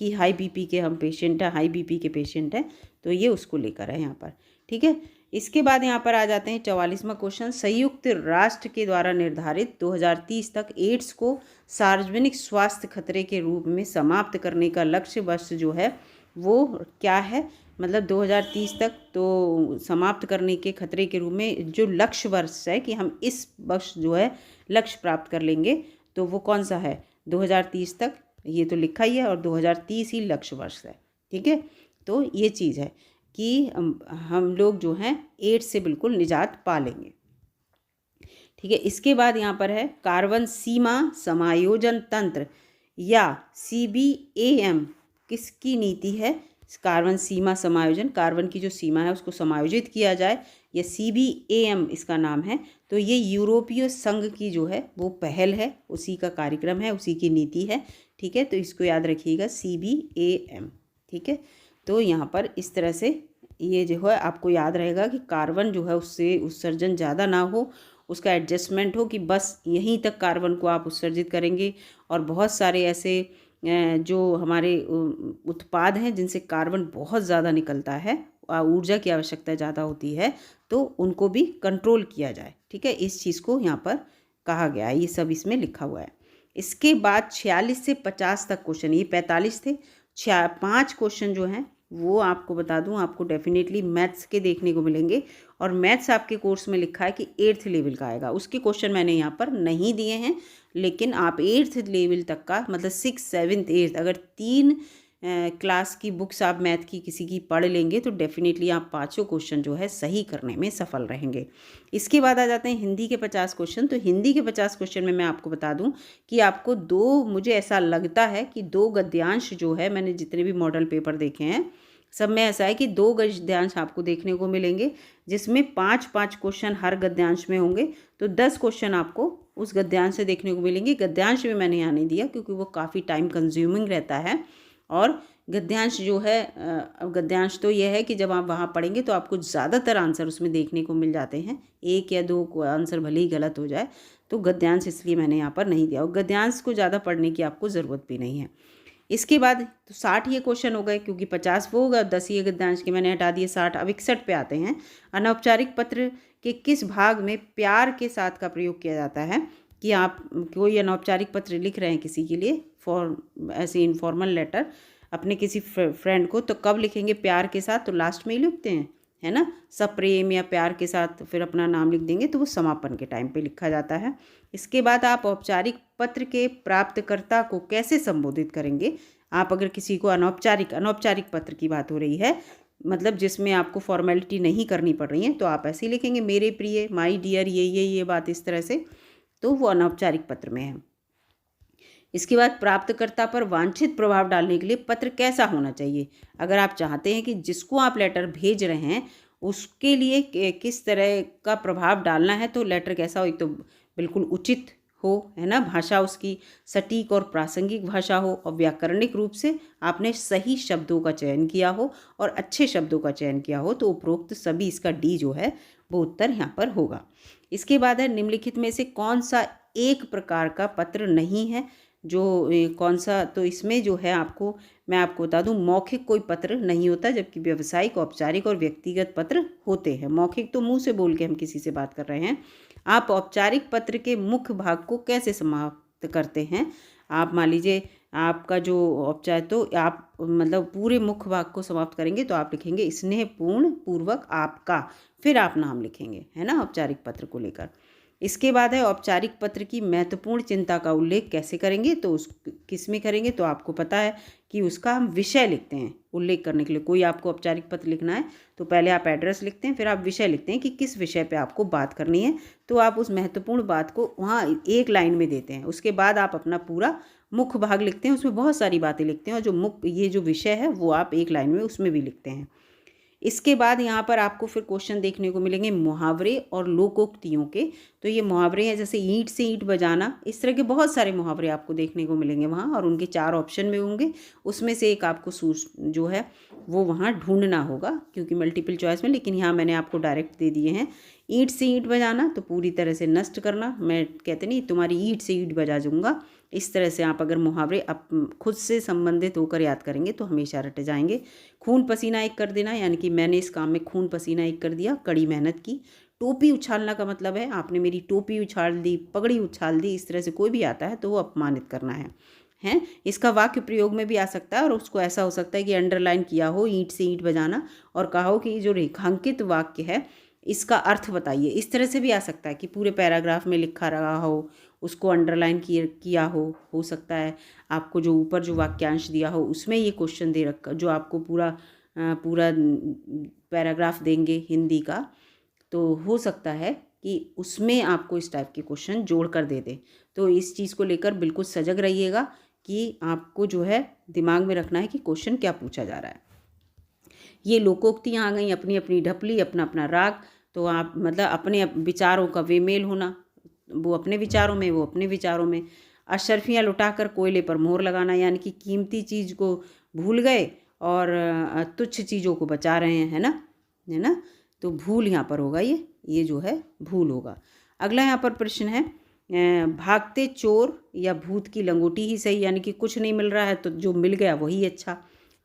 [SPEAKER 1] कि हाई बीपी के हम पेशेंट हैं, हाई बीपी के पेशेंट हैं, तो ये उसको लेकर है यहाँ पर। ठीक है, इसके बाद यहाँ पर आ जाते हैं 44वां क्वेश्चन, संयुक्त राष्ट्र के द्वारा निर्धारित 2030 तक एड्स को सार्वजनिक स्वास्थ्य खतरे के रूप में समाप्त करने का लक्ष्य वर्ष जो है वो क्या है? मतलब 2030 तक तो समाप्त करने के खतरे के रूप में जो लक्ष्य वर्ष है कि हम इस वर्ष जो है लक्ष्य प्राप्त कर लेंगे, तो वो कौन सा है? 2030 तक, ये तो लिखा ही है, और 2030 ही लक्ष्य वर्ष है। ठीक है, तो ये चीज़ है कि हम लोग जो हैं एड्स से बिल्कुल निजात पा लेंगे। ठीक है, इसके बाद यहाँ पर है कार्बन सीमा समायोजन तंत्र या CBAM किसकी नीति है? कार्बन सीमा समायोजन, कार्बन की जो सीमा है उसको समायोजित किया जाए, या CBAM इसका नाम है। तो ये यूरोपीय संघ की जो है वो पहल है, उसी का कार्यक्रम है, उसी की नीति है। ठीक है, तो इसको याद रखिएगा, CBAM। ठीक है, तो यहाँ पर इस तरह से ये जो है आपको याद रहेगा कि कार्बन जो है उससे उत्सर्जन ज़्यादा ना हो, उसका एडजस्टमेंट हो कि बस यहीं तक कार्बन को आप उत्सर्जित करेंगे। और बहुत सारे ऐसे जो हमारे उत्पाद हैं जिनसे कार्बन बहुत ज़्यादा निकलता है, ऊर्जा की आवश्यकता ज़्यादा होती है, तो उनको भी कंट्रोल किया जाए। ठीक है, इस चीज़ को यहाँ पर कहा गया है, ये सब इसमें लिखा हुआ है। इसके बाद 46 से 50 तक क्वेश्चन, ये 45 थे, 5 क्वेश्चन जो हैं वो आपको बता दूं, आपको डेफिनेटली मैथ्स के देखने को मिलेंगे। और मैथ्स आपके कोर्स में लिखा है कि 8th लेवल का आएगा, उसके क्वेश्चन मैंने यहाँ पर नहीं दिए हैं। लेकिन आप 8th लेवल तक का मतलब 6th 7th 8th अगर 3 क्लास की बुक्स आप मैथ की किसी की पढ़ लेंगे तो डेफिनेटली आप 5 क्वेश्चन जो है सही करने में सफल रहेंगे। इसके बाद आ जाते हैं हिंदी के 50 क्वेश्चन। तो हिंदी के 50 क्वेश्चन में मैं आपको बता दूं कि आपको मुझे ऐसा लगता है कि 2 गद्यांश जो है, मैंने जितने भी मॉडल पेपर देखे हैं सब में ऐसा है कि 2 गद्यांश आपको देखने को मिलेंगे, जिसमें 5-5 क्वेश्चन हर गद्यांश में होंगे। तो 10 क्वेश्चन आपको उस गद्यांश से देखने को मिलेंगे। गद्यांश भी मैंने यहाँ नहीं दिया क्योंकि वो काफ़ी टाइम कंज्यूमिंग रहता है। और गद्यांश जो है, गद्यांश तो यह है कि जब आप वहाँ पढ़ेंगे तो आपको ज़्यादातर आंसर उसमें देखने को मिल जाते हैं, 1 या 2 आंसर भले ही गलत हो जाए। तो गद्यांश इसलिए मैंने यहाँ पर नहीं दिया, और गद्यांश को ज़्यादा पढ़ने की आपको ज़रूरत भी नहीं है। इसके बाद तो 60 ये क्वेश्चन हो गए, क्योंकि 50 वो होगा, 10 ये गद्यांश के मैंने हटा दिए 60। अब 61 पे आते हैं। अनौपचारिक पत्र के किस भाग में प्यार के साथ का प्रयोग किया जाता है? कि आप कोई अनौपचारिक पत्र लिख रहे हैं किसी के लिए, ऐसे इनफॉर्मल लेटर अपने किसी फ्रेंड को, तो कब लिखेंगे? प्यार के साथ। तो लास्ट में ही लिखते हैं, है ना, सप्रेम या प्यार के साथ फिर अपना नाम लिख देंगे, तो वो समापन के टाइम पे लिखा जाता है। इसके बाद आप औपचारिक पत्र के प्राप्तकर्ता को कैसे संबोधित करेंगे? आप अगर किसी को अनौपचारिक पत्र की बात हो रही है, मतलब जिसमें आपको फॉर्मेलिटी नहीं करनी पड़ रही है, तो आप ऐसे ही लिखेंगे, मेरे प्रिय, माई डियर, ये बात इस तरह से, तो वो अनौपचारिक पत्र में है। इसके बाद प्राप्तकर्ता पर वांछित प्रभाव डालने के लिए पत्र कैसा होना चाहिए? अगर आप चाहते हैं कि जिसको आप लेटर भेज रहे हैं उसके लिए किस तरह का प्रभाव डालना है, तो लेटर कैसा हो? एक तो बिल्कुल उचित हो, है ना, भाषा उसकी सटीक और प्रासंगिक भाषा हो, और व्याकरणिक रूप से आपने सही शब्दों का चयन किया हो और अच्छे शब्दों का चयन किया हो, तो उपरोक्त सभी, इसका डी जो है वो उत्तर यहाँ पर होगा। इसके बाद है, निम्नलिखित में से कौन सा एक प्रकार का पत्र नहीं है? जो कौन सा? तो इसमें जो है मैं आपको बता दूं, मौखिक कोई पत्र नहीं होता, जबकि व्यावसायिक, औपचारिक और व्यक्तिगत पत्र होते हैं। मौखिक तो मुंह से बोल के हम किसी से बात कर रहे हैं। आप औपचारिक पत्र के मुख्य भाग को कैसे समाप्त करते हैं? आप मान लीजिए आपका जो औपचारिक, तो आप मतलब पूरे मुख्य भाग को समाप्त करेंगे तो आप लिखेंगे स्नेहपूर्ण पूर्वक आपका, फिर आप नाम लिखेंगे, है ना, औपचारिक पत्र को लेकर। इसके बाद है, औपचारिक पत्र की महत्वपूर्ण चिंता का उल्लेख कैसे करेंगे? तो उस किस में करेंगे? तो आपको पता है कि उसका हम विषय लिखते हैं उल्लेख करने के लिए। कोई आपको औपचारिक पत्र लिखना है तो पहले आप एड्रेस लिखते हैं, फिर आप विषय लिखते हैं कि किस विषय पे आपको बात करनी है, तो आप उस महत्वपूर्ण बात को वहाँ एक लाइन में देते हैं। उसके बाद आप अपना पूरा मुख्य भाग लिखते हैं, उसमें बहुत सारी बातें लिखते हैं, और जो मुख्य ये जो विषय है वो आप एक लाइन में उसमें भी लिखते हैं। इसके बाद यहाँ पर आपको फिर क्वेश्चन देखने को मिलेंगे मुहावरे और लोकोक्तियों के। तो ये मुहावरे हैं, जैसे ईंट से ईंट बजाना, इस तरह के बहुत सारे मुहावरे आपको देखने को मिलेंगे वहाँ, और उनके 4 ऑप्शन में होंगे, उसमें से एक आपको जो है वो वहाँ ढूंढना होगा, क्योंकि मल्टीपल चॉइस में, लेकिन यहाँ मैंने आपको डायरेक्ट दे दिए हैं। ईंट से ईंट बजाना तो पूरी तरह से नष्ट करना, मैं कहते नहीं तुम्हारी ईंट से ईंट बजा दूंगा, इस तरह से आप अगर मुहावरे खुद से संबंधित होकर याद करेंगे तो हमेशा रटे जाएंगे। खून पसीना एक कर देना, यानी कि मैंने इस काम में खून पसीना एक कर दिया, कड़ी मेहनत की। टोपी उछालना का मतलब है आपने मेरी टोपी उछाल दी, पगड़ी उछाल दी, इस तरह से कोई भी आता है तो वो अपमानित करना है। इसका वाक्य प्रयोग में भी आ सकता है, और उसको ऐसा हो सकता है कि अंडरलाइन किया हो ईंट से ईंट बजाना, और कहा हो कि जो रेखांकित वाक्य है इसका अर्थ बताइए, इस तरह से भी आ सकता है कि पूरे पैराग्राफ में लिखा रहा हो, उसको अंडरलाइन किया हो सकता है। आपको जो ऊपर जो वाक्यांश दिया हो उसमें ये क्वेश्चन दे रखा, जो आपको पूरा पैराग्राफ देंगे हिंदी का, तो हो सकता है कि उसमें आपको इस टाइप के क्वेश्चन जोड़ कर दे दें। तो इस चीज़ को लेकर बिल्कुल सजग रहिएगा कि आपको जो है दिमाग में रखना है कि क्वेश्चन क्या पूछा जा रहा है। ये लोकोक्तियाँ आ गई, अपनी अपनी ढपली, अपना अपना राग, तो आप मतलब अपने विचारों का बेमेल होना, वो अपने विचारों में, वो अपने विचारों में। अशर्फियाँ लुटाकर कोयले पर मोहर लगाना, यानी कि कीमती चीज़ को भूल गए और तुच्छ चीज़ों को बचा रहे हैं, है ना, तो भूल यहाँ पर होगा, ये जो है भूल होगा। अगला यहाँ पर प्रश्न है, भागते चोर या भूत की लंगोटी ही सही, यानी कि कुछ नहीं मिल रहा है तो जो मिल गया वही अच्छा,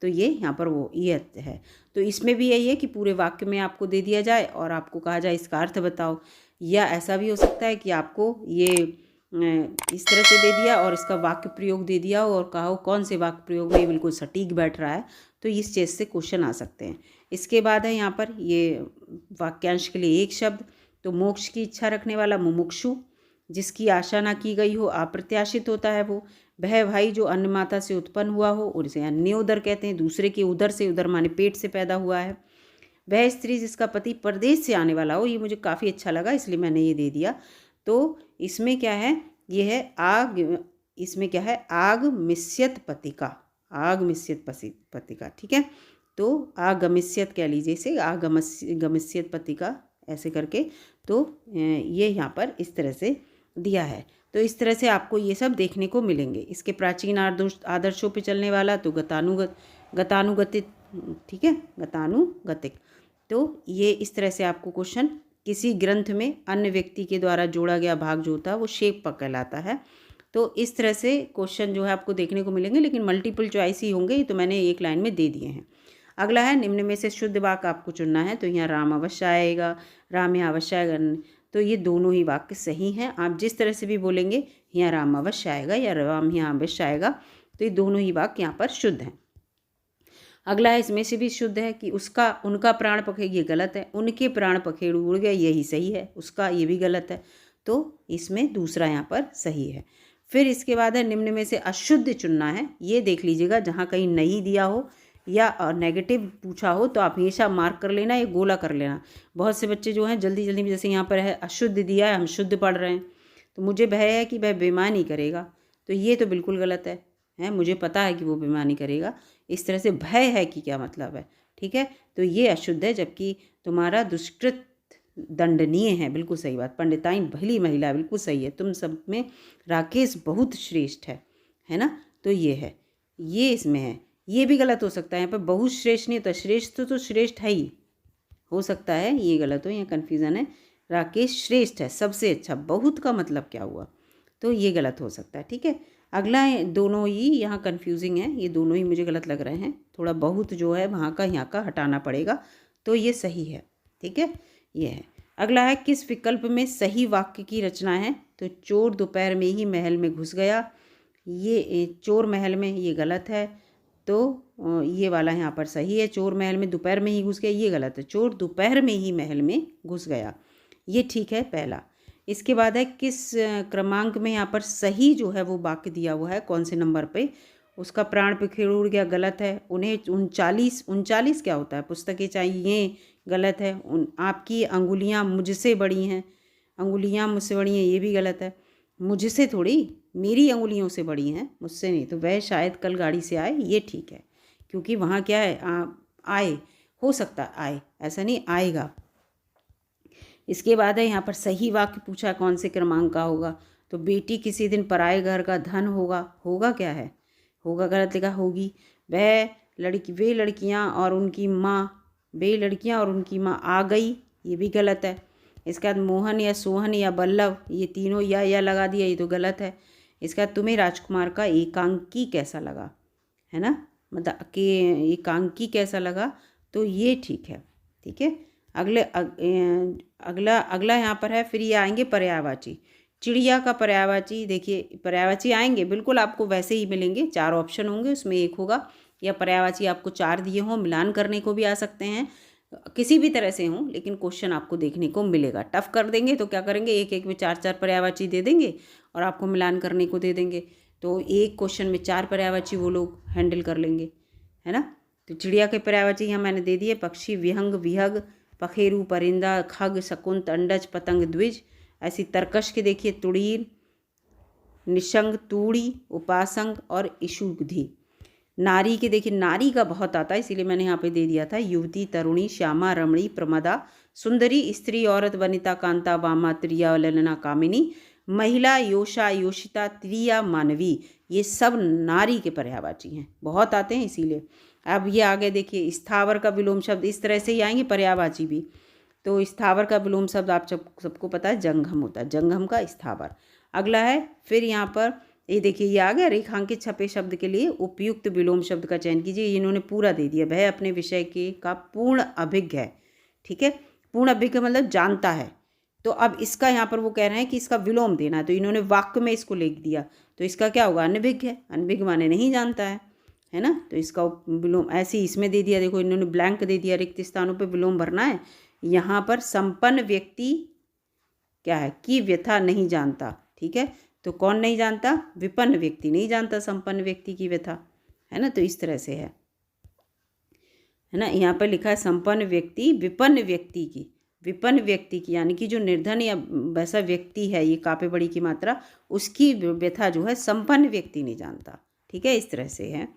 [SPEAKER 1] तो ये यहाँ पर वो ये है। तो इसमें भी यही है कि पूरे वाक्य में आपको दे दिया जाए और आपको कहा जाए इसका अर्थ बताओ, या ऐसा भी हो सकता है कि आपको ये इस तरह से दे दिया और इसका वाक्य प्रयोग दे दिया और कहा हो कौन से वाक्य प्रयोग में बिल्कुल सटीक बैठ रहा है, तो इस चीज़ से क्वेश्चन आ सकते हैं। इसके बाद है यहाँ पर ये वाक्यांश के लिए एक शब्द, तो मोक्ष की इच्छा रखने वाला मुमुक्षु, जिसकी आशा ना की गई हो अप्रत्याशित होता है वो। वह भाई जो अन्य माता से उत्पन्न हुआ हो, और इसे अन्योदर कहते हैं, दूसरे के उदर से, उदर माने पेट से पैदा हुआ है। वह स्त्री जिसका पति परदेश से आने वाला हो, ये मुझे काफ़ी अच्छा लगा इसलिए मैंने ये दे दिया। तो इसमें क्या है, ये है आग, इसमें क्या है, आग मिस्यत पतिका, आग मिस्यत पतिका, ठीक है। तो आगमिस्यत कह लीजिए इसे, आगमिस्यत पतिका ऐसे करके। तो ये यहाँ पर इस तरह से दिया है। तो इस तरह से आपको ये सब देखने को मिलेंगे। इसके प्राचीन आदर्शों पे चलने वाला तो गतानुगतिक, ठीक है, गतानुगतिक। तो ये इस तरह से आपको क्वेश्चन, किसी ग्रंथ में अन्य व्यक्ति के द्वारा जोड़ा गया भाग जो होता है वो शेप कहलाता है। तो इस तरह से क्वेश्चन जो है आपको देखने को मिलेंगे, लेकिन मल्टीपल चॉइस ही होंगे, ये तो मैंने एक लाइन में दे दिए हैं। अगला है निम्न में से शुद्ध वाक्य आपको चुनना है। तो यहाँ राम अवश्य आएगा, राम यहाँ अवश्य आएगा, तो ये दोनों ही वाक्य सही हैं। आप जिस तरह से भी बोलेंगे, यहाँ राम अवश्य आएगा या राम यहाँ अवश्य आएगा, तो ये दोनों ही वाक्य यहाँ पर शुद्ध हैं। अगला है इसमें से भी शुद्ध है कि उसका उनका प्राण पखेड़, ये गलत है। उनके प्राण पखेरु उड़ गए, यही सही है। उसका, ये भी गलत है। तो इसमें दूसरा यहाँ पर सही है। फिर इसके बाद है निम्न में से अशुद्ध चुनना है। ये देख लीजिएगा, जहाँ कहीं नहीं दिया हो या नेगेटिव पूछा हो तो आप हमेशा मार्क कर लेना, ये गोला कर लेना। बहुत से बच्चे जो हैं जल्दी जल्दी में, जैसे यहाँ पर है अशुद्ध दिया है, हम शुद्ध पढ़ रहे हैं, तो मुझे भय है कि वह बेईमानी करेगा, तो ये तो बिल्कुल गलत है। मुझे पता है कि वो बेईमानी करेगा, इस तरह से भय है कि क्या मतलब है, ठीक है। तो ये अशुद्ध है, जबकि तुम्हारा दुष्कृत दंडनीय है, बिल्कुल सही बात। पंडिताइन भली महिला, बिल्कुल सही है। तुम सब में राकेश बहुत श्रेष्ठ है ना, तो ये है, ये इसमें है। ये भी गलत हो सकता है, यहाँ पर बहुत श्रेष्ठ नहीं होता, श्रेष्ठ तो श्रेष्ठ है ही, हो सकता है ये गलत हो, यहाँ कन्फ्यूज़न है। राकेश श्रेष्ठ है, सबसे अच्छा, बहुत का मतलब क्या हुआ, तो ये गलत हो सकता है, ठीक है। अगला दोनों ही यहाँ कन्फ्यूजिंग है, ये दोनों ही मुझे गलत लग रहे हैं। थोड़ा बहुत जो है वहाँ का यहाँ का हटाना पड़ेगा, तो ये सही है, ठीक है, ये है। अगला है किस विकल्प में सही वाक्य की रचना है। तो चोर दोपहर में ही महल में घुस गया, ये चोर महल में, ये गलत है। तो ये वाला यहाँ पर सही है, चोर महल में दोपहर में ही घुस गया, ये गलत है। चोर दोपहर में ही महल में घुस गया, ये ठीक है पहला। इसके बाद है किस क्रमांक में यहाँ पर सही जो है वो वाक्य दिया हुआ है, कौन से नंबर पे। उसका प्राण पखेड़ उड़ गया, गलत है। उन्हें 39 क्या होता है, पुस्तकें चाहिए, गलत है। आपकी अंगुलियाँ मुझसे बड़ी हैं, अंगुलियाँ मुझसे बड़ी हैं, ये भी गलत है। मुझसे थोड़ी, मेरी अंगुलियों से बड़ी हैं, मुझसे नहीं। तो वह शायद कल गाड़ी से आए, ये ठीक है, क्योंकि वहाँ क्या है, आए, हो सकता है आए, ऐसा नहीं आएगा। इसके बाद है यहाँ पर सही वाक्य पूछा, कौन से क्रमांक का होगा। तो बेटी किसी दिन पराए घर का धन होगा, होगा क्या है, होगा गलत लिखा, होगी। वे लड़कियाँ और उनकी माँ आ गई, ये भी गलत है। इसके बाद मोहन या सोहन या बल्लभ, ये तीनों या लगा दिया, ये तो गलत है। इसका तुम्हें राजकुमार का एकांकी कैसा लगा, है ना, मतलब कि एकांकी कैसा लगा, तो ये ठीक है, ठीक है। अगला यहाँ पर है, फिर ये आएंगे पर्यायवाची। चिड़िया का पर्यायवाची, देखिए पर्यायवाची आएंगे, बिल्कुल आपको वैसे ही मिलेंगे, 4 ऑप्शन होंगे, उसमें एक होगा। या पर्यायवाची आपको 4 दिए हों, मिलान करने को भी आ सकते हैं, किसी भी तरह से हों, लेकिन क्वेश्चन आपको देखने को मिलेगा। टफ कर देंगे तो क्या करेंगे, एक में 4 पर्यायवाची दे देंगे और आपको मिलान करने को दे देंगे, तो एक क्वेश्चन में 4 पर्यायवाची वो लोग हैंडल कर लेंगे, है ना। तो चिड़िया के पर्यायवाची यहाँ मैंने दे दिए, पक्षी विहंग विहग, पखेरु परिंदा, खग शकुंत अंडज पतंग द्विज। ऐसी तर्कश के देखिए, तुड़ीर, निशंग तूड़ी, उपासंग और इशुगधि। नारी के देखिए, नारी का बहुत आता है, इसीलिए मैंने यहाँ पे दे दिया था। युवती, तरुणी, श्यामा, रमणी, प्रमदा, सुंदरी, स्त्री, औरत, वनिता, कांता, वामा, त्रिया, ललना, कामिनी, महिला, योषा, योषिता, त्रिया, मानवी, ये सब नारी के पर्यायवाची हैं, बहुत आते हैं इसीलिए। अब ये आगे देखिए, स्थावर का विलोम शब्द इस तरह से ही आएंगे, पर्यायवाची भी। तो स्थावर का विलोम शब्द आप सबको पता है, जंगम होता है, जंगम का स्थावर। अगला है, फिर यहाँ पर ये देखिए, ये आ गया, रेखांकित छपे शब्द के लिए उपयुक्त विलोम शब्द का चयन कीजिए। इन्होंने पूरा दे दिया, वह अपने विषय के का पूर्ण अभिज्ञ है, ठीक है। पूर्ण अभिज्ञ मतलब जानता है। तो अब इसका यहाँ पर वो कह रहे हैं कि इसका विलोम देना है, तो इन्होंने वाक्य में इसको लिख दिया, तो इसका क्या होगा, अनभिज्ञ है। अनभिज्ञ माने नहीं जानता है है ना। तो इसका विलोम ऐसे ही इसमें दे दिया, देखो इन्होंने ब्लैंक दे दिया, रिक्त स्थानों पे विलोम भरना है। यहाँ पर संपन्न व्यक्ति क्या है कि व्यथा नहीं जानता, ठीक है। तो कौन नहीं जानता? विपन्न व्यक्ति नहीं जानता संपन्न व्यक्ति की व्यथा, है ना। तो इस तरह से है ना। यहाँ पर लिखा है संपन्न व्यक्ति विपन्न व्यक्ति की, विपन्न व्यक्ति की यानी कि जो निर्धन या वैसा व्यक्ति है, ये कापे बड़ी की मात्रा, उसकी व्यथा जो है संपन्न व्यक्ति नहीं जानता, ठीक है। इस तरह से है।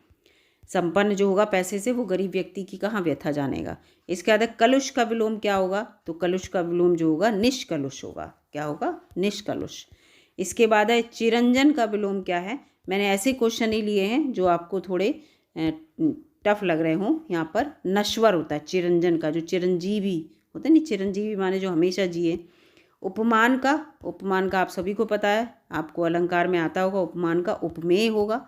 [SPEAKER 1] संपन्न जो होगा पैसे से, वो गरीब व्यक्ति की कहाँ व्यथा जानेगा। इसके बाद कलुष का विलोम क्या होगा? तो कलुष का विलोम जो होगा निष्कलुष होगा। क्या होगा? निष्कलुष। इसके बाद है चिरंजन का विलोम क्या है? मैंने ऐसे क्वेश्चन ही लिए हैं जो आपको थोड़े टफ लग रहे हों। यहाँ पर नश्वर होता है चिरंजन का, जो चिरंजीवी होता है नहीं, चिरंजीवी माने जो हमेशा जिए। उपमान का आप सभी को पता है, आपको अलंकार में आता होगा। उपमान का उपमेय होगा।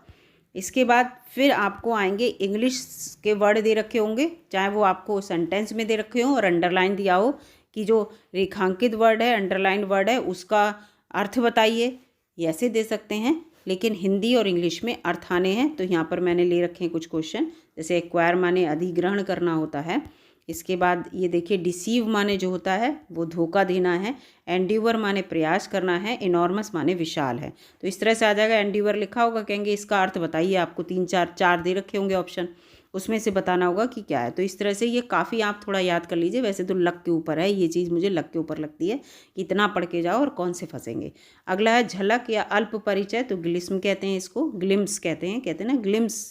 [SPEAKER 1] इसके बाद फिर आपको आएंगे इंग्लिश के वर्ड दे रखे होंगे, चाहे वो आपको सेंटेंस में दे रखे हों और अंडरलाइन दिया हो कि जो रेखांकित वर्ड है, अंडरलाइन वर्ड है, उसका अर्थ बताइए, ये ऐसे दे सकते हैं। लेकिन हिंदी और इंग्लिश में अर्थ आने हैं। तो यहाँ पर मैंने ले रखे हैं कुछ क्वेश्चन, जैसे एक्वायर माने अधिग्रहण करना होता है। इसके बाद ये देखिए डिसीव माने जो होता है वो धोखा देना है। एंड्यूवर माने प्रयास करना है। इनॉर्मस माने विशाल है। तो इस तरह से आ जाएगा। एंड्यूवर लिखा होगा, कहेंगे इसका अर्थ बताइए। आपको 3 4 दे रखे होंगे ऑप्शन, उसमें से बताना होगा कि क्या है। तो इस तरह से ये काफ़ी आप थोड़ा याद कर लीजिए। वैसे तो लक के ऊपर है ये चीज़, मुझे लक के ऊपर लगती है कि इतना पढ़ के जाओ और कौन से फंसेंगे। अगला है झलक या अल्प परिचय, तो ग्लिम्स कहते हैं इसको, ग्लिम्स कहते हैं ना ग्लिम्स।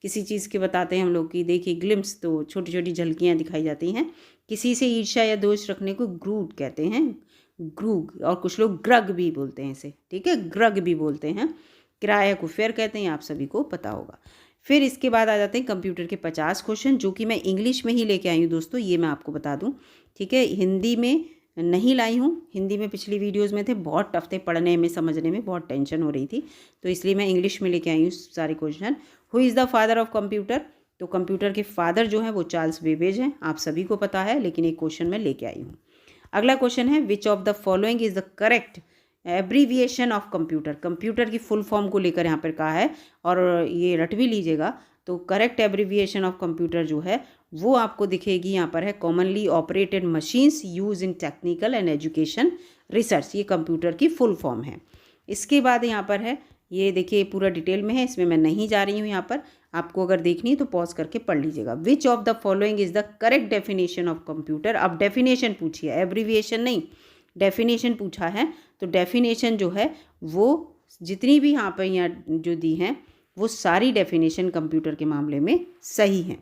[SPEAKER 1] किसी चीज़ के बताते हैं हम लोग की, देखिए ग्लिम्स तो छोटी छोटी झलकियाँ दिखाई जाती हैं। किसी से ईर्ष्या या दोष रखने को ग्रूड कहते हैं, ग्रूग, और कुछ लोग ग्रग भी बोलते हैं इसे, ठीक है, ग्रग भी बोलते हैं। किराया को फेयर कहते हैं, आप सभी को पता होगा। फिर इसके बाद आ जाते हैं कंप्यूटर के 50 क्वेश्चन, जो कि मैं इंग्लिश में ही लेके आई हूँ दोस्तों, ये मैं आपको बता दूँ, ठीक है। हिंदी में नहीं लाई हूँ, हिंदी में पिछली वीडियोस में थे, बहुत टफ थे पढ़ने में, समझने में बहुत टेंशन हो रही थी, तो इसलिए मैं इंग्लिश में लेके आई हूँ सारे question. Who is the father of computer? तो कंप्यूटर के फादर जो हैं वो चार्ल्स बेबेज हैं, आप सभी को पता है, लेकिन एक क्वेश्चन मैं लेके आई हूँ। अगला क्वेश्चन है which of the following is the correct abbreviation of computer? Computer की फुल फॉर्म को लेकर यहाँ पर कहा है, और ये रट भी लीजिएगा। तो करेक्ट एब्रीविएशन ऑफ कंप्यूटर जो है वो आपको दिखेगी यहाँ पर है commonly operated machines use in technical and education research, ये कंप्यूटर की फुल फॉर्म है। इसके बाद यहाँ पर है, ये देखिए पूरा डिटेल में है, इसमें मैं नहीं जा रही हूँ। यहाँ पर आपको अगर देखनी है तो पॉज करके पढ़ लीजिएगा। विच of the following is the correct definition of computer? अब डेफिनेशन पूछी है, एब्रीविएशन नहीं, डेफिनेशन पूछा है। तो डेफिनेशन जो है वो जितनी भी यहाँ पर जो दी हैं वो सारी डेफिनेशन कंप्यूटर के मामले में सही हैं।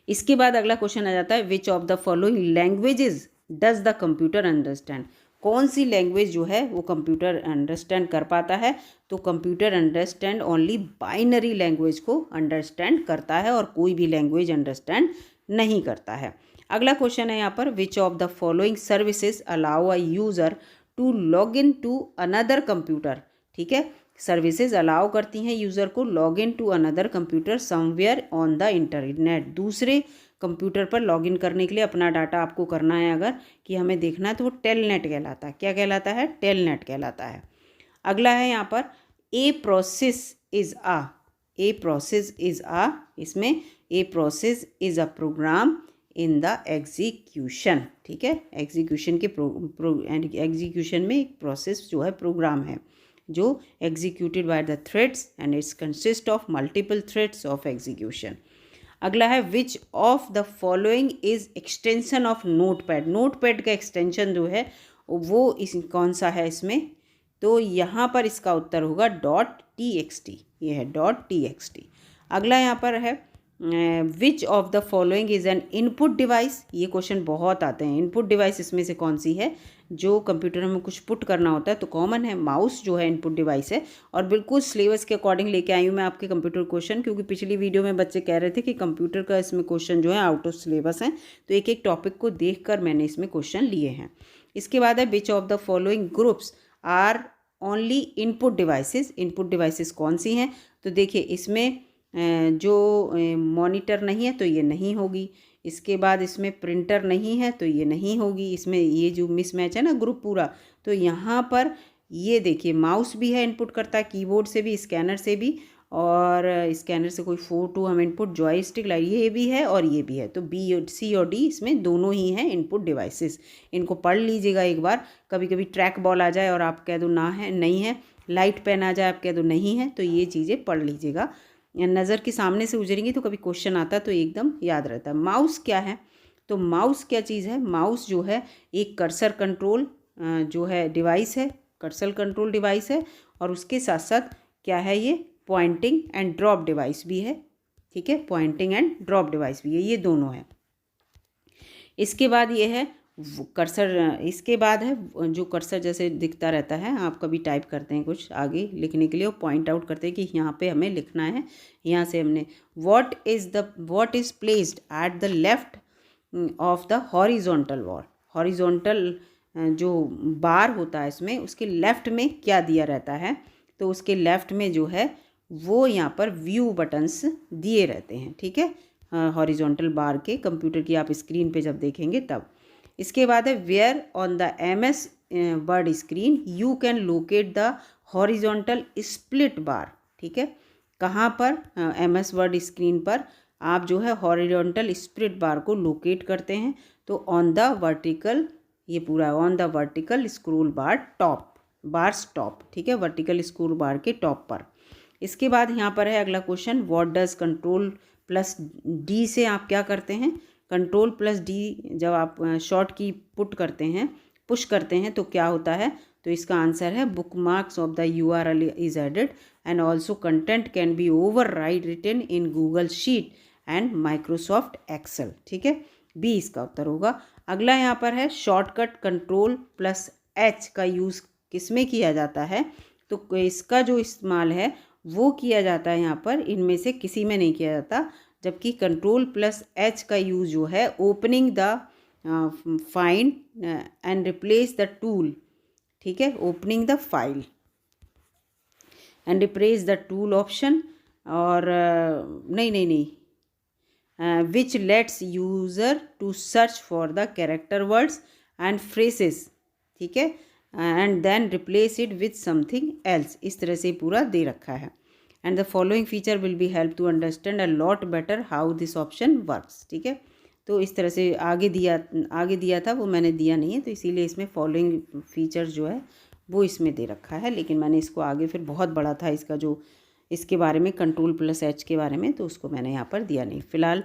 [SPEAKER 1] इसके बाद अगला क्वेश्चन आ जाता है which of the following languages does the computer understand? कौन सी लैंग्वेज जो है वो कंप्यूटर अंडरस्टैंड कर पाता है? तो computer understand only binary language को अंडरस्टैंड करता है, और कोई भी लैंग्वेज अंडरस्टैंड नहीं करता है। अगला क्वेश्चन है यहाँ पर which of the following services allow a user to log in to another computer? ठीक है, सर्विसेज अलाउ करती हैं यूज़र को log in to another computer somewhere on the internet. दूसरे कंप्यूटर पर लॉगिन करने के लिए अपना डाटा आपको करना है अगर कि हमें देखना है, तो वो टेलनेट कहलाता है। क्या कहलाता है? टेलनेट कहलाता है। अगला है यहाँ पर ए प्रोसेस इज़ आ, इसमें a process is a program in the execution, ठीक है। एग्जीक्यूशन के एग्जीक्यूशन में एक प्रोसेस जो है प्रोग्राम है जो executed by the threads and it's consist of multiple threads of execution. अगला है which of the following is extension of notepad? Notepad का एक्सटेंशन जो है वो कौन सा है इसमें? तो यहाँ पर इसका उत्तर होगा .txt, ये है .txt। अगला यहाँ पर है which of the following is an input device? ये क्वेश्चन बहुत आते हैं। इनपुट डिवाइस इसमें से कौन सी है जो कंप्यूटर में कुछ पुट करना होता है? तो कॉमन है, माउस जो है इनपुट डिवाइस है। और बिल्कुल सिलेबस के अकॉर्डिंग लेके आई हूँ मैं आपके कंप्यूटर क्वेश्चन, क्योंकि पिछली वीडियो में बच्चे कह रहे थे कि कंप्यूटर का इसमें क्वेश्चन जो है आउट ऑफ सिलेबस है, तो एक एक टॉपिक को देख कर मैंने इसमें क्वेश्चन लिए हैं। इसके बाद है which of the following groups are only input devices? Input devices कौन सी हैं? तो देखिए इसमें जो मॉनिटर नहीं है तो ये नहीं होगी। इसके बाद इसमें प्रिंटर नहीं है तो ये नहीं होगी। इसमें ये जो मिसमैच है ना ग्रुप पूरा, तो यहाँ पर ये देखिए माउस भी है, इनपुट करता है कीबोर्ड से भी, स्कैनर से भी, और स्कैनर से कोई फ़ोटो हम इनपुट, जॉयस्टिक लाइट, ये भी है और ये भी है, तो बी, सी और डी इसमें दोनों ही हैं इनपुट डिवाइसेस। इनको पढ़ लीजिएगा एक बार। कभी कभी ट्रैक बॉल आ जाए और आप कह दो ना है, नहीं है, लाइट पेन आ जाए आप कह दो नहीं है, तो ये चीज़ें पढ़ लीजिएगा। नज़र के सामने से गुजरेंगी तो कभी क्वेश्चन आता है तो एकदम याद रहता है। माउस क्या है, तो माउस क्या चीज़ है, माउस जो है एक कर्सर कंट्रोल जो है डिवाइस है, कर्सर कंट्रोल डिवाइस है, और उसके साथ साथ क्या है, ये पॉइंटिंग एंड ड्रॉप डिवाइस भी है। ठीक है, पॉइंटिंग एंड ड्रॉप डिवाइस भी है, ये दोनों है। इसके बाद ये है कर्सर, इसके बाद है जो कर्सर जैसे दिखता रहता है, आप कभी टाइप करते हैं कुछ आगे लिखने के लिए और पॉइंट आउट करते हैं कि यहाँ पे हमें लिखना है, यहाँ से हमने what is placed at the left of the horizontal wall. Horizontal जो बार होता है इसमें, उसके लेफ़्ट में क्या दिया रहता है, तो उसके लेफ़्ट में जो है वो यहाँ पर व्यू बटन्स दिए रहते हैं। ठीक है, हॉरिजॉन्टल बार के कंप्यूटर की आप स्क्रीन पे जब देखेंगे तब। इसके बाद है where on the MS word screen you can locate the horizontal split bar. ठीक है, कहाँ पर MS वर्ड स्क्रीन पर आप जो है हॉरिजॉन्टल स्प्लिट बार को लोकेट करते हैं, तो ऑन द वर्टिकल, ये पूरा on the vertical scroll bar top, bars top. ठीक है, वर्टिकल स्क्रोल बार के टॉप पर। इसके बाद यहाँ पर है अगला question, what does control plus D से आप क्या करते हैं। कंट्रोल प्लस डी जब आप शॉर्ट की पुट करते हैं, पुश करते हैं, तो क्या होता है, तो इसका आंसर है bookmarks of the URL is added and also content can be overwrite written in Google sheet and Microsoft Excel. ठीक है, बी इसका उत्तर होगा। अगला यहाँ पर है शॉर्टकट कंट्रोल प्लस H का यूज़ किस में किया जाता है, तो इसका जो इस्तेमाल है वो किया जाता है यहाँ पर, इनमें से किसी में नहीं किया जाता, जबकि कंट्रोल प्लस H का यूज़ जो है opening the find and replace the tool. ठीक है, opening the file and replace the tool option, और नहीं which lets user to search for the character words and phrases. ठीक है, and then replace it with something else, इस तरह से पूरा दे रखा है। And the following feature will be help to understand a lot better how this option works. ठीक है, तो इस तरह से आगे दिया था, वो मैंने दिया नहीं है, तो इसीलिए इसमें फॉलोइंग फीचर जो है वो इसमें दे रखा है, लेकिन मैंने इसको आगे फिर बहुत बड़ा था इसका जो इसके बारे में कंट्रोल प्लस H के बारे में, तो उसको मैंने यहाँ पर दिया नहीं। फिलहाल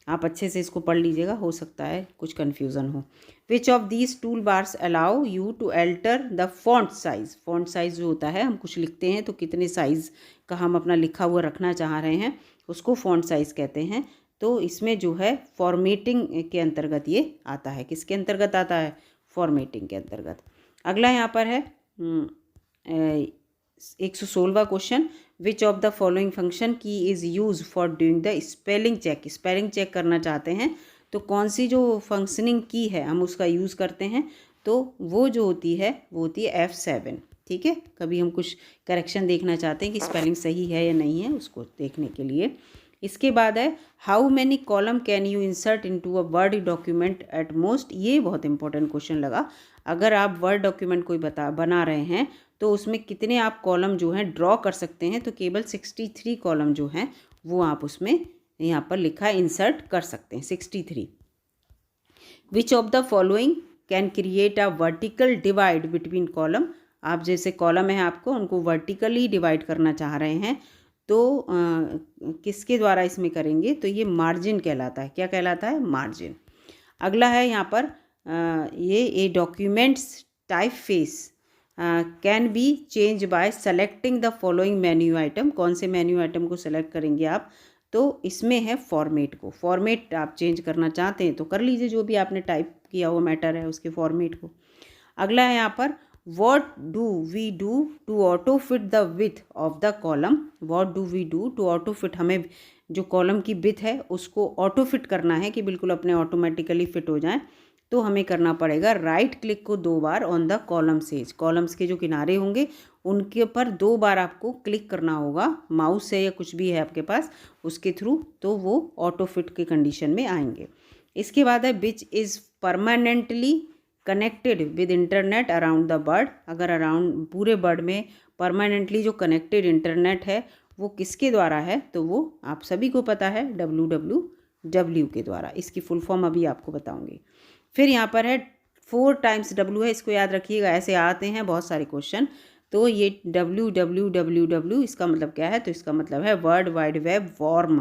[SPEAKER 1] आप अच्छे से इसको पढ़ लीजिएगा, हो सकता है कुछ कन्फ्यूज़न हो। Which of these tool bars allow you to alter the font size. Font size जो होता है, हम कुछ लिखते हैं तो कितने साइज़ का हम अपना लिखा हुआ रखना चाह रहे हैं, उसको फॉन्ट साइज़ कहते हैं। तो इसमें जो है फॉर्मेटिंग के अंतर्गत ये आता है। किसके अंतर्गत आता है, फॉर्मेटिंग के अंतर्गत। अगला यहाँ पर है 116वां question, which of the following function key is use for doing the spelling check. Spelling check करना चाहते हैं तो कौन सी जो फंक्शनिंग की है हम उसका यूज़ करते हैं, तो वो जो होती है वो होती है F7। ठीक है, कभी हम कुछ करेक्शन देखना चाहते हैं कि स्पेलिंग सही है या नहीं है, उसको देखने के लिए। इसके बाद है how many column can you insert into a word document at most. ये बहुत इंपॉर्टेंट क्वेश्चन लगा। अगर आप वर्ड डॉक्यूमेंट कोई बना रहे हैं तो उसमें कितने आप कॉलम जो हैं ड्रॉ कर सकते हैं, तो केवल 63 कॉलम जो हैं वो आप उसमें यहाँ पर लिखा है इंसर्ट कर सकते हैं, 63। विच of the following can create a vertical divide between column. आप जैसे कॉलम है आपको उनको वर्टिकली डिवाइड करना चाह रहे हैं, तो किसके द्वारा इसमें करेंगे, तो ये मार्जिन कहलाता है। क्या कहलाता है, मार्जिन। अगला है यहाँ पर ये documents type face can be change bye selecting the following menu item. कौन से मेन्यू आइटम को सेलेक्ट करेंगे आप, तो इसमें है फॉर्मेट को। फॉर्मेट आप चेंज करना चाहते हैं तो कर लीजिए, जो भी आपने टाइप किया हुआ मैटर है उसके फॉर्मेट को। अगला है यहाँ पर What do we do to auto fit the width of the column? What do we do to auto fit? हमें जो कॉलम की विड्थ है उसको ऑटो फिट करना है कि बिल्कुल अपने ऑटोमेटिकली फिट हो जाए, तो हमें करना पड़ेगा राइट क्लिक को 2 बार ऑन द कॉलम सेज। कॉलम्स के जो किनारे होंगे उनके ऊपर 2 बार आपको क्लिक करना होगा, माउस से या कुछ भी है आपके पास उसके थ्रू, तो वो ऑटो फिट के कंडीशन में आएंगे। इसके बाद है which is permanently connected with internet around the bird. अगर अराउंड पूरे बर्ड में परमानेंटली जो कनेक्टेड इंटरनेट है वो किसके द्वारा है, तो वो आप सभी को पता है www के द्वारा। इसकी फुल फॉर्म अभी आपको बताऊंगी। फिर यहाँ पर है 4 टाइम्स W है, इसको याद रखिएगा, ऐसे आते हैं बहुत सारे क्वेश्चन। तो ये www इसका मतलब क्या है, तो इसका मतलब है वर्ल्ड वाइड वेब वॉर्म,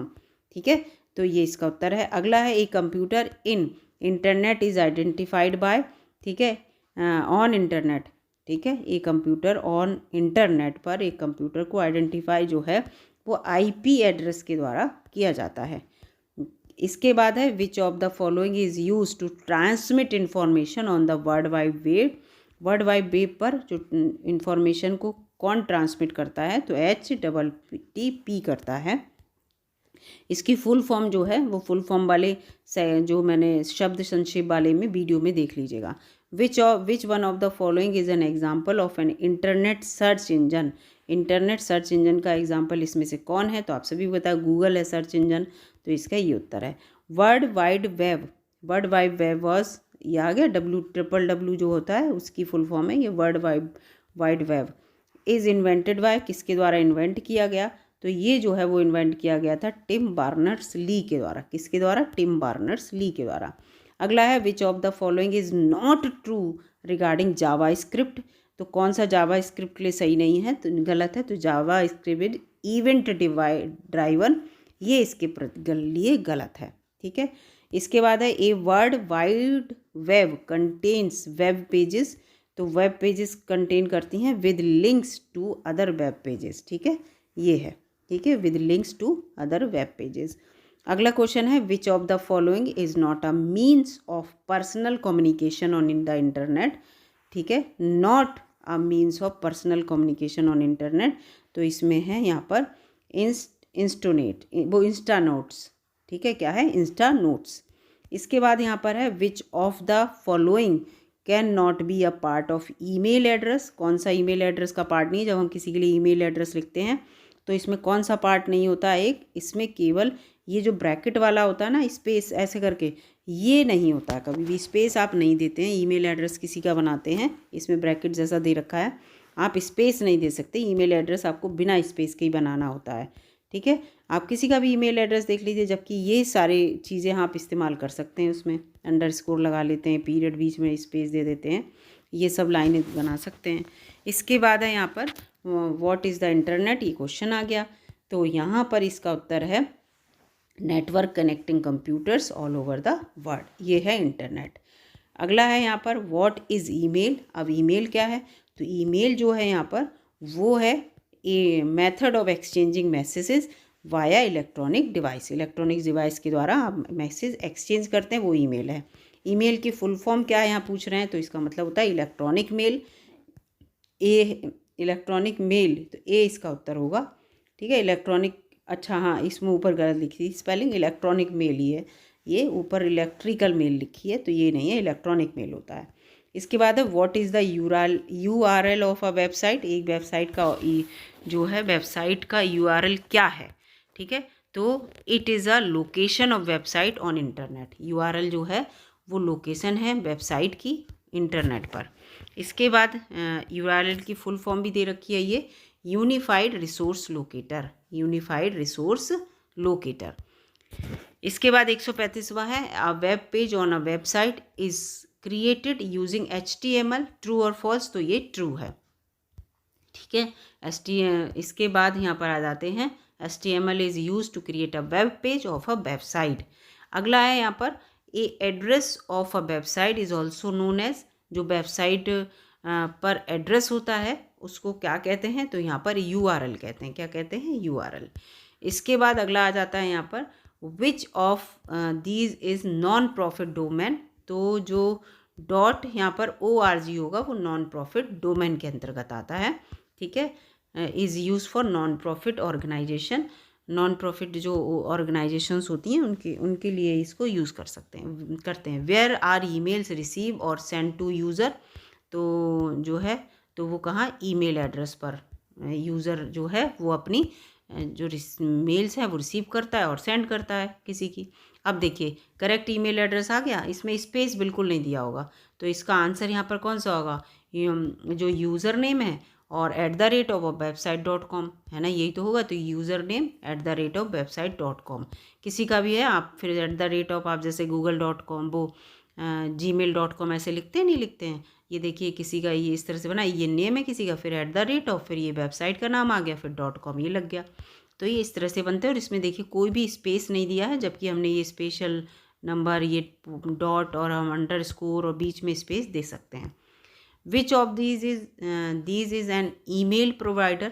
[SPEAKER 1] ठीक है। तो ये इसका उत्तर है। अगला है a computer in internet is identified by, ठीक है, ऑन इंटरनेट, ठीक है। ए कंप्यूटर ऑन इंटरनेट पर एक कंप्यूटर को आइडेंटिफाई जो है वो IP एड्रेस के द्वारा किया जाता है। इसके बाद है which of the following is use to transmit information on the world wide web. World wide web पर जो इंफॉर्मेशन को कौन ट्रांसमिट करता है, तो HTTP करता है। इसकी फुल फॉर्म जो है वो फुल फॉर्म वाले जो मैंने शब्द संक्षेप वाले में वीडियो में देख लीजिएगा। Which one of the following is an example of an internet search engine. Internet search engine का एग्जाम्पल इसमें से कौन है, तो आप सभी को पता है गूगल है सर्च इंजन, तो इसका ये उत्तर है। वर्ल्ड वाइड वेब वॉज, ये आ गया www जो होता है उसकी फुल फॉर्म है ये world wide web. Is invented by, किसके द्वारा इन्वेंट किया गया, तो ये जो है वो इन्वेंट किया गया था टिम बार्नर्स ली के द्वारा। किसके द्वारा, टिम बार्नर्स ली के द्वारा। अगला है which of the following is not true regarding Java script. तो कौन सा जावा स्क्रिप्ट के लिए सही नहीं है, तो गलत है। तो जावा स्क्रिप्ट इवेंट ड्राइवन, ये इसके लिए गलत है, ठीक है। इसके बाद है A world wide web contains web pages. तो वेब पेजेस कंटेन करती हैं with links to other web pages, ठीक है, ये है, ठीक है, with links to other web pages. अगला क्वेश्चन है which of the following is not a means of personal communication on in the internet, ठीक है, not a means of personal communication on internet. तो इसमें है यहाँ पर इंस्टोनेट, वो इंस्टा नोट्स, ठीक है, क्या है, इंस्टा नोट्स। इसके बाद यहाँ पर है which of the following can not be a part of email address. कौन सा ईमेल एड्रेस का पार्ट नहीं है, जब हम किसी के लिए ईमेल एड्रेस लिखते हैं तो इसमें कौन सा पार्ट नहीं होता, एक इसमें केवल ये जो ब्रैकेट वाला होता है ना, स्पेस ऐसे करके, ये नहीं होता, कभी भी स्पेस आप नहीं देते हैं। ईमेल एड्रेस किसी का बनाते हैं, इसमें ब्रैकेट जैसा दे रखा है, आप स्पेस नहीं दे सकते। ईमेल एड्रेस आपको बिना स्पेस के ही बनाना होता है, ठीक है। आप किसी का भी ईमेल एड्रेस देख लीजिए, जबकि ये सारे चीज़ें आप इस्तेमाल कर सकते हैं। उसमें अंडरस्कोर लगा लेते हैं, पीरियड बीच में स्पेस दे देते हैं, ये सब लाइनें बना सकते हैं। इसके बाद है यहाँ पर व्हाट इज़ द इंटरनेट, ये क्वेश्चन आ गया। तो यहाँ पर इसका उत्तर है network connecting computers all over the world, ये है इंटरनेट। अगला है यहाँ पर व्हाट इज़ ईमेल। अब ईमेल क्या है, तो ईमेल जो है यहाँ पर वो है a method of exchanging messages via electronic device. Electronic device के द्वारा आप मैसेज एक्सचेंज करते हैं, वो ईमेल है। ईमेल की फुल फॉर्म क्या है यहाँ पूछ रहे हैं, तो इसका मतलब होता है इलेक्ट्रॉनिक मेल। ए इलेक्ट्रॉनिक मेल, तो ए इसका उत्तर होगा, ठीक है। इलेक्ट्रॉनिक, अच्छा हाँ, इसमें ऊपर गलत लिखी थी स्पेलिंग, इलेक्ट्रॉनिक मेल ही है, ये ऊपर इलेक्ट्रिकल मेल लिखी है, तो ये नहीं है, इलेक्ट्रॉनिक मेल होता है। इसके बाद है what is the URL of a website. एक वेबसाइट का जो है वेबसाइट का URL क्या है, ठीक है, तो it is a location of website on internet. URL जो है वो लोकेशन है वेबसाइट की इंटरनेट पर। इसके बाद URL की फुल फॉर्म भी दे रखी है, ये unified resource locator, unified resource locator. इसके बाद 135वां है अ web page on a website is created using HTML, true और फॉल्स, तो ये ट्रू है, ठीक है। इसके बाद यहाँ पर आ जाते हैं HTML is use to create a web page of a website. अगला है यहाँ पर A address of a website is also known as, जो वेबसाइट पर एड्रेस होता है उसको क्या कहते हैं, तो यहाँ पर URL कहते हैं। क्या कहते हैं, URL। इसके बाद अगला आ जाता है यहाँ पर which of these is non profit domain. तो जो डॉट यहाँ पर ORG होगा वो नॉन प्रॉफिट डोमेन के अंतर्गत आता है, ठीक है। Is use for non profit organisation. Non profit जो ऑर्गेनाइजेशंस होती हैं उनके लिए इसको यूज़ करते हैं। वेयर आर ईमेल्स रिसीव और सेंड टू यूज़र। तो जो है तो वो कहाँ, ईमेल एड्रेस पर यूज़र जो है वो अपनी जो मेल्स हैं वो रिसीव करता है और सेंड करता है किसी की। अब देखिए करेक्ट ईमेल एड्रेस आ गया, इसमें स्पेस बिल्कुल नहीं दिया होगा, तो इसका आंसर यहाँ पर कौन सा होगा, जो यूज़र नेम है और @website.com है ना, यही तो होगा। तो यूज़र नेम @website.com किसी का भी है, आप फिर आप जैसे google.com वो gmail.com ऐसे लिखते हैं, नहीं लिखते हैं। ये देखिए किसी का ये इस तरह से बना, ये नेम है किसी का, फिर @ फिर ये वेबसाइट का नाम आ गया, फिर .com ये लग गया। तो ये इस तरह से बनते हैं और इसमें देखिए कोई भी स्पेस नहीं दिया है, जबकि हमने ये स्पेशल नंबर, ये डॉट और हम अंडरस्कोर और बीच में स्पेस दे सकते हैं। विच of these is an email provider.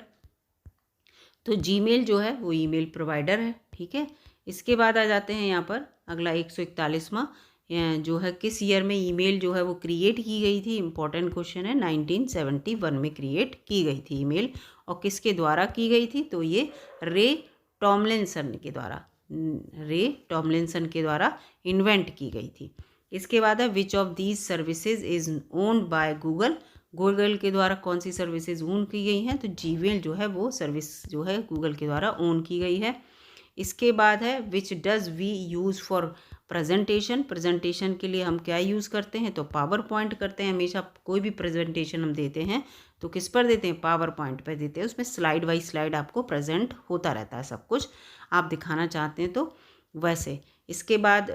[SPEAKER 1] तो जीमेल जो है वो ईमेल प्रोवाइडर है, ठीक है। इसके बाद आ जाते हैं यहाँ पर अगला 141वां जो है, किस ईयर में ईमेल जो है वो क्रिएट की गई थी। इंपॉर्टेंट क्वेश्चन है। 1971 में क्रिएट की गई थी ईमेल, और किसके द्वारा की गई थी, तो ये रे टॉमलिंसन के द्वारा इन्वेंट की गई थी। इसके बाद है which of these services is owned by Google. Google के द्वारा कौन सी सर्विसेज ओन की गई हैं, तो जीमेल जो है वो सर्विस जो है गूगल के द्वारा ओन की गई है। इसके बाद है which does we use for presentation के लिए हम क्या यूज़ करते हैं, तो पावर पॉइंट करते हैं। हमेशा कोई भी प्रेजेंटेशन हम देते हैं तो किस पर देते हैं, पावर पॉइंट पर देते हैं। उसमें स्लाइड बाई स्लाइड आपको प्रेजेंट होता रहता है, सब कुछ आप दिखाना चाहते हैं तो वैसे। इसके बाद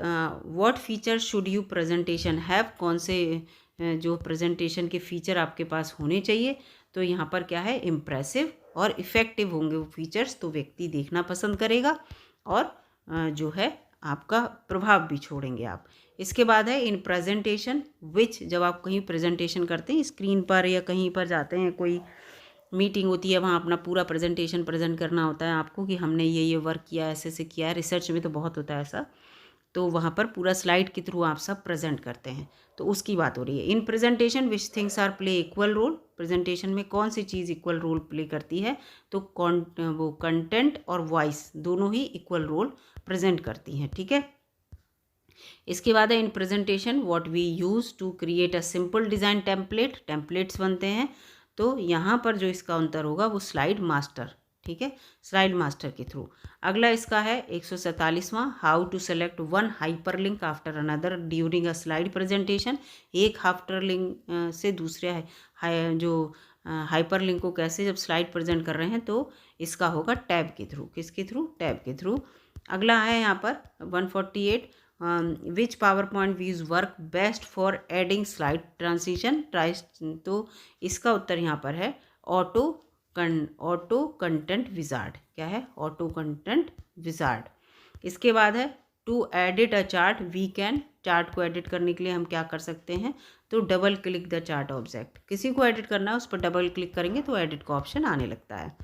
[SPEAKER 1] what feature should you presentation have, कौन से जो प्रेजेंटेशन के फीचर आपके पास होने चाहिए, तो यहाँ पर क्या है, इम्प्रेसिव और इफ़ेक्टिव होंगे वो फीचर्स, तो व्यक्ति देखना पसंद करेगा और जो है आपका प्रभाव भी छोड़ेंगे आप। इसके बाद है इन प्रेजेंटेशन विच, जब आप कहीं प्रेजेंटेशन करते हैं स्क्रीन पर या कहीं पर जाते हैं, कोई मीटिंग होती है, वहाँ अपना पूरा प्रेजेंटेशन प्रेजेंट करना होता है आपको कि हमने ये वर्क किया, ऐसे किया है। रिसर्च में तो बहुत होता है ऐसा, तो वहाँ पर पूरा स्लाइड के थ्रू आप सब प्रेजेंट करते हैं, तो उसकी बात हो रही है। In presentation which things are play equal role, presentation में कौन सी चीज़ इक्वल रोल प्ले करती है, तो वो कंटेंट और वॉइस दोनों ही इक्वल रोल प्रेजेंट करती हैं, ठीक है। इसके बाद है in presentation what we use to create a simple design templates बनते हैं, तो यहाँ पर जो इसका अंतर होगा वो स्लाइड मास्टर, ठीक है, स्लाइड मास्टर के थ्रू। अगला इसका है 147वां, how to select one hyperlink after another during a slide presentation. एक हाइपरलिंक से दूसरे जो हाइपरलिंक को कैसे जब स्लाइड प्रेजेंट कर रहे हैं, तो इसका होगा टैब के थ्रू। किसके थ्रू, टैब के थ्रू। अगला है यहाँ पर 148, which power point views work best for adding slide transition. तो इसका उत्तर यहाँ पर है ऑटो कंटेंट विजार्ड। क्या है, ऑटो कंटेंट विजार्ड। इसके बाद है to edit a chart we can, chart को एडिट करने के लिए हम क्या कर सकते हैं, तो double click the chart object. किसी को एडिट करना है उस पर डबल क्लिक करेंगे तो एडिट का ऑप्शन आने लगता है।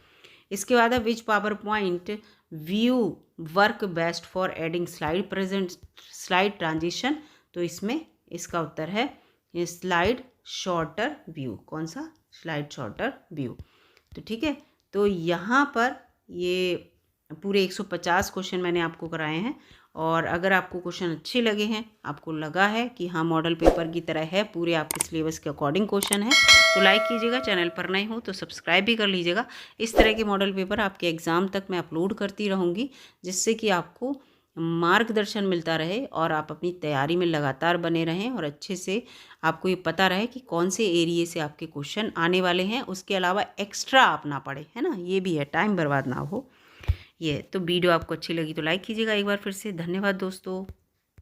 [SPEAKER 1] इसके बाद है which power point view work best for adding slide transition, तो इसमें इसका उत्तर है स्लाइड शॉर्टर व्यू। कौन सा, स्लाइड शॉर्टर व्यू। तो ठीक है, तो यहाँ पर ये पूरे 150 क्वेश्चन मैंने आपको कराए हैं, और अगर आपको क्वेश्चन अच्छे लगे हैं, आपको लगा है कि हाँ मॉडल पेपर की तरह है, पूरे आपके सिलेबस के अकॉर्डिंग क्वेश्चन है, तो लाइक कीजिएगा। चैनल पर नए हो तो सब्सक्राइब भी कर लीजिएगा। इस तरह के मॉडल पेपर आपके एग्ज़ाम तक मैं अपलोड करती रहूँगी, जिससे कि आपको मार्गदर्शन मिलता रहे और आप अपनी तैयारी में लगातार बने रहें, और अच्छे से आपको ये पता रहे कि कौन से एरिए से आपके क्वेश्चन आने वाले हैं। उसके अलावा एक्स्ट्रा आप ना पढ़े, है ना, ये भी है, टाइम बर्बाद ना हो। ये तो वीडियो आपको अच्छी लगी तो लाइक कीजिएगा एक बार फिर से। धन्यवाद दोस्तों।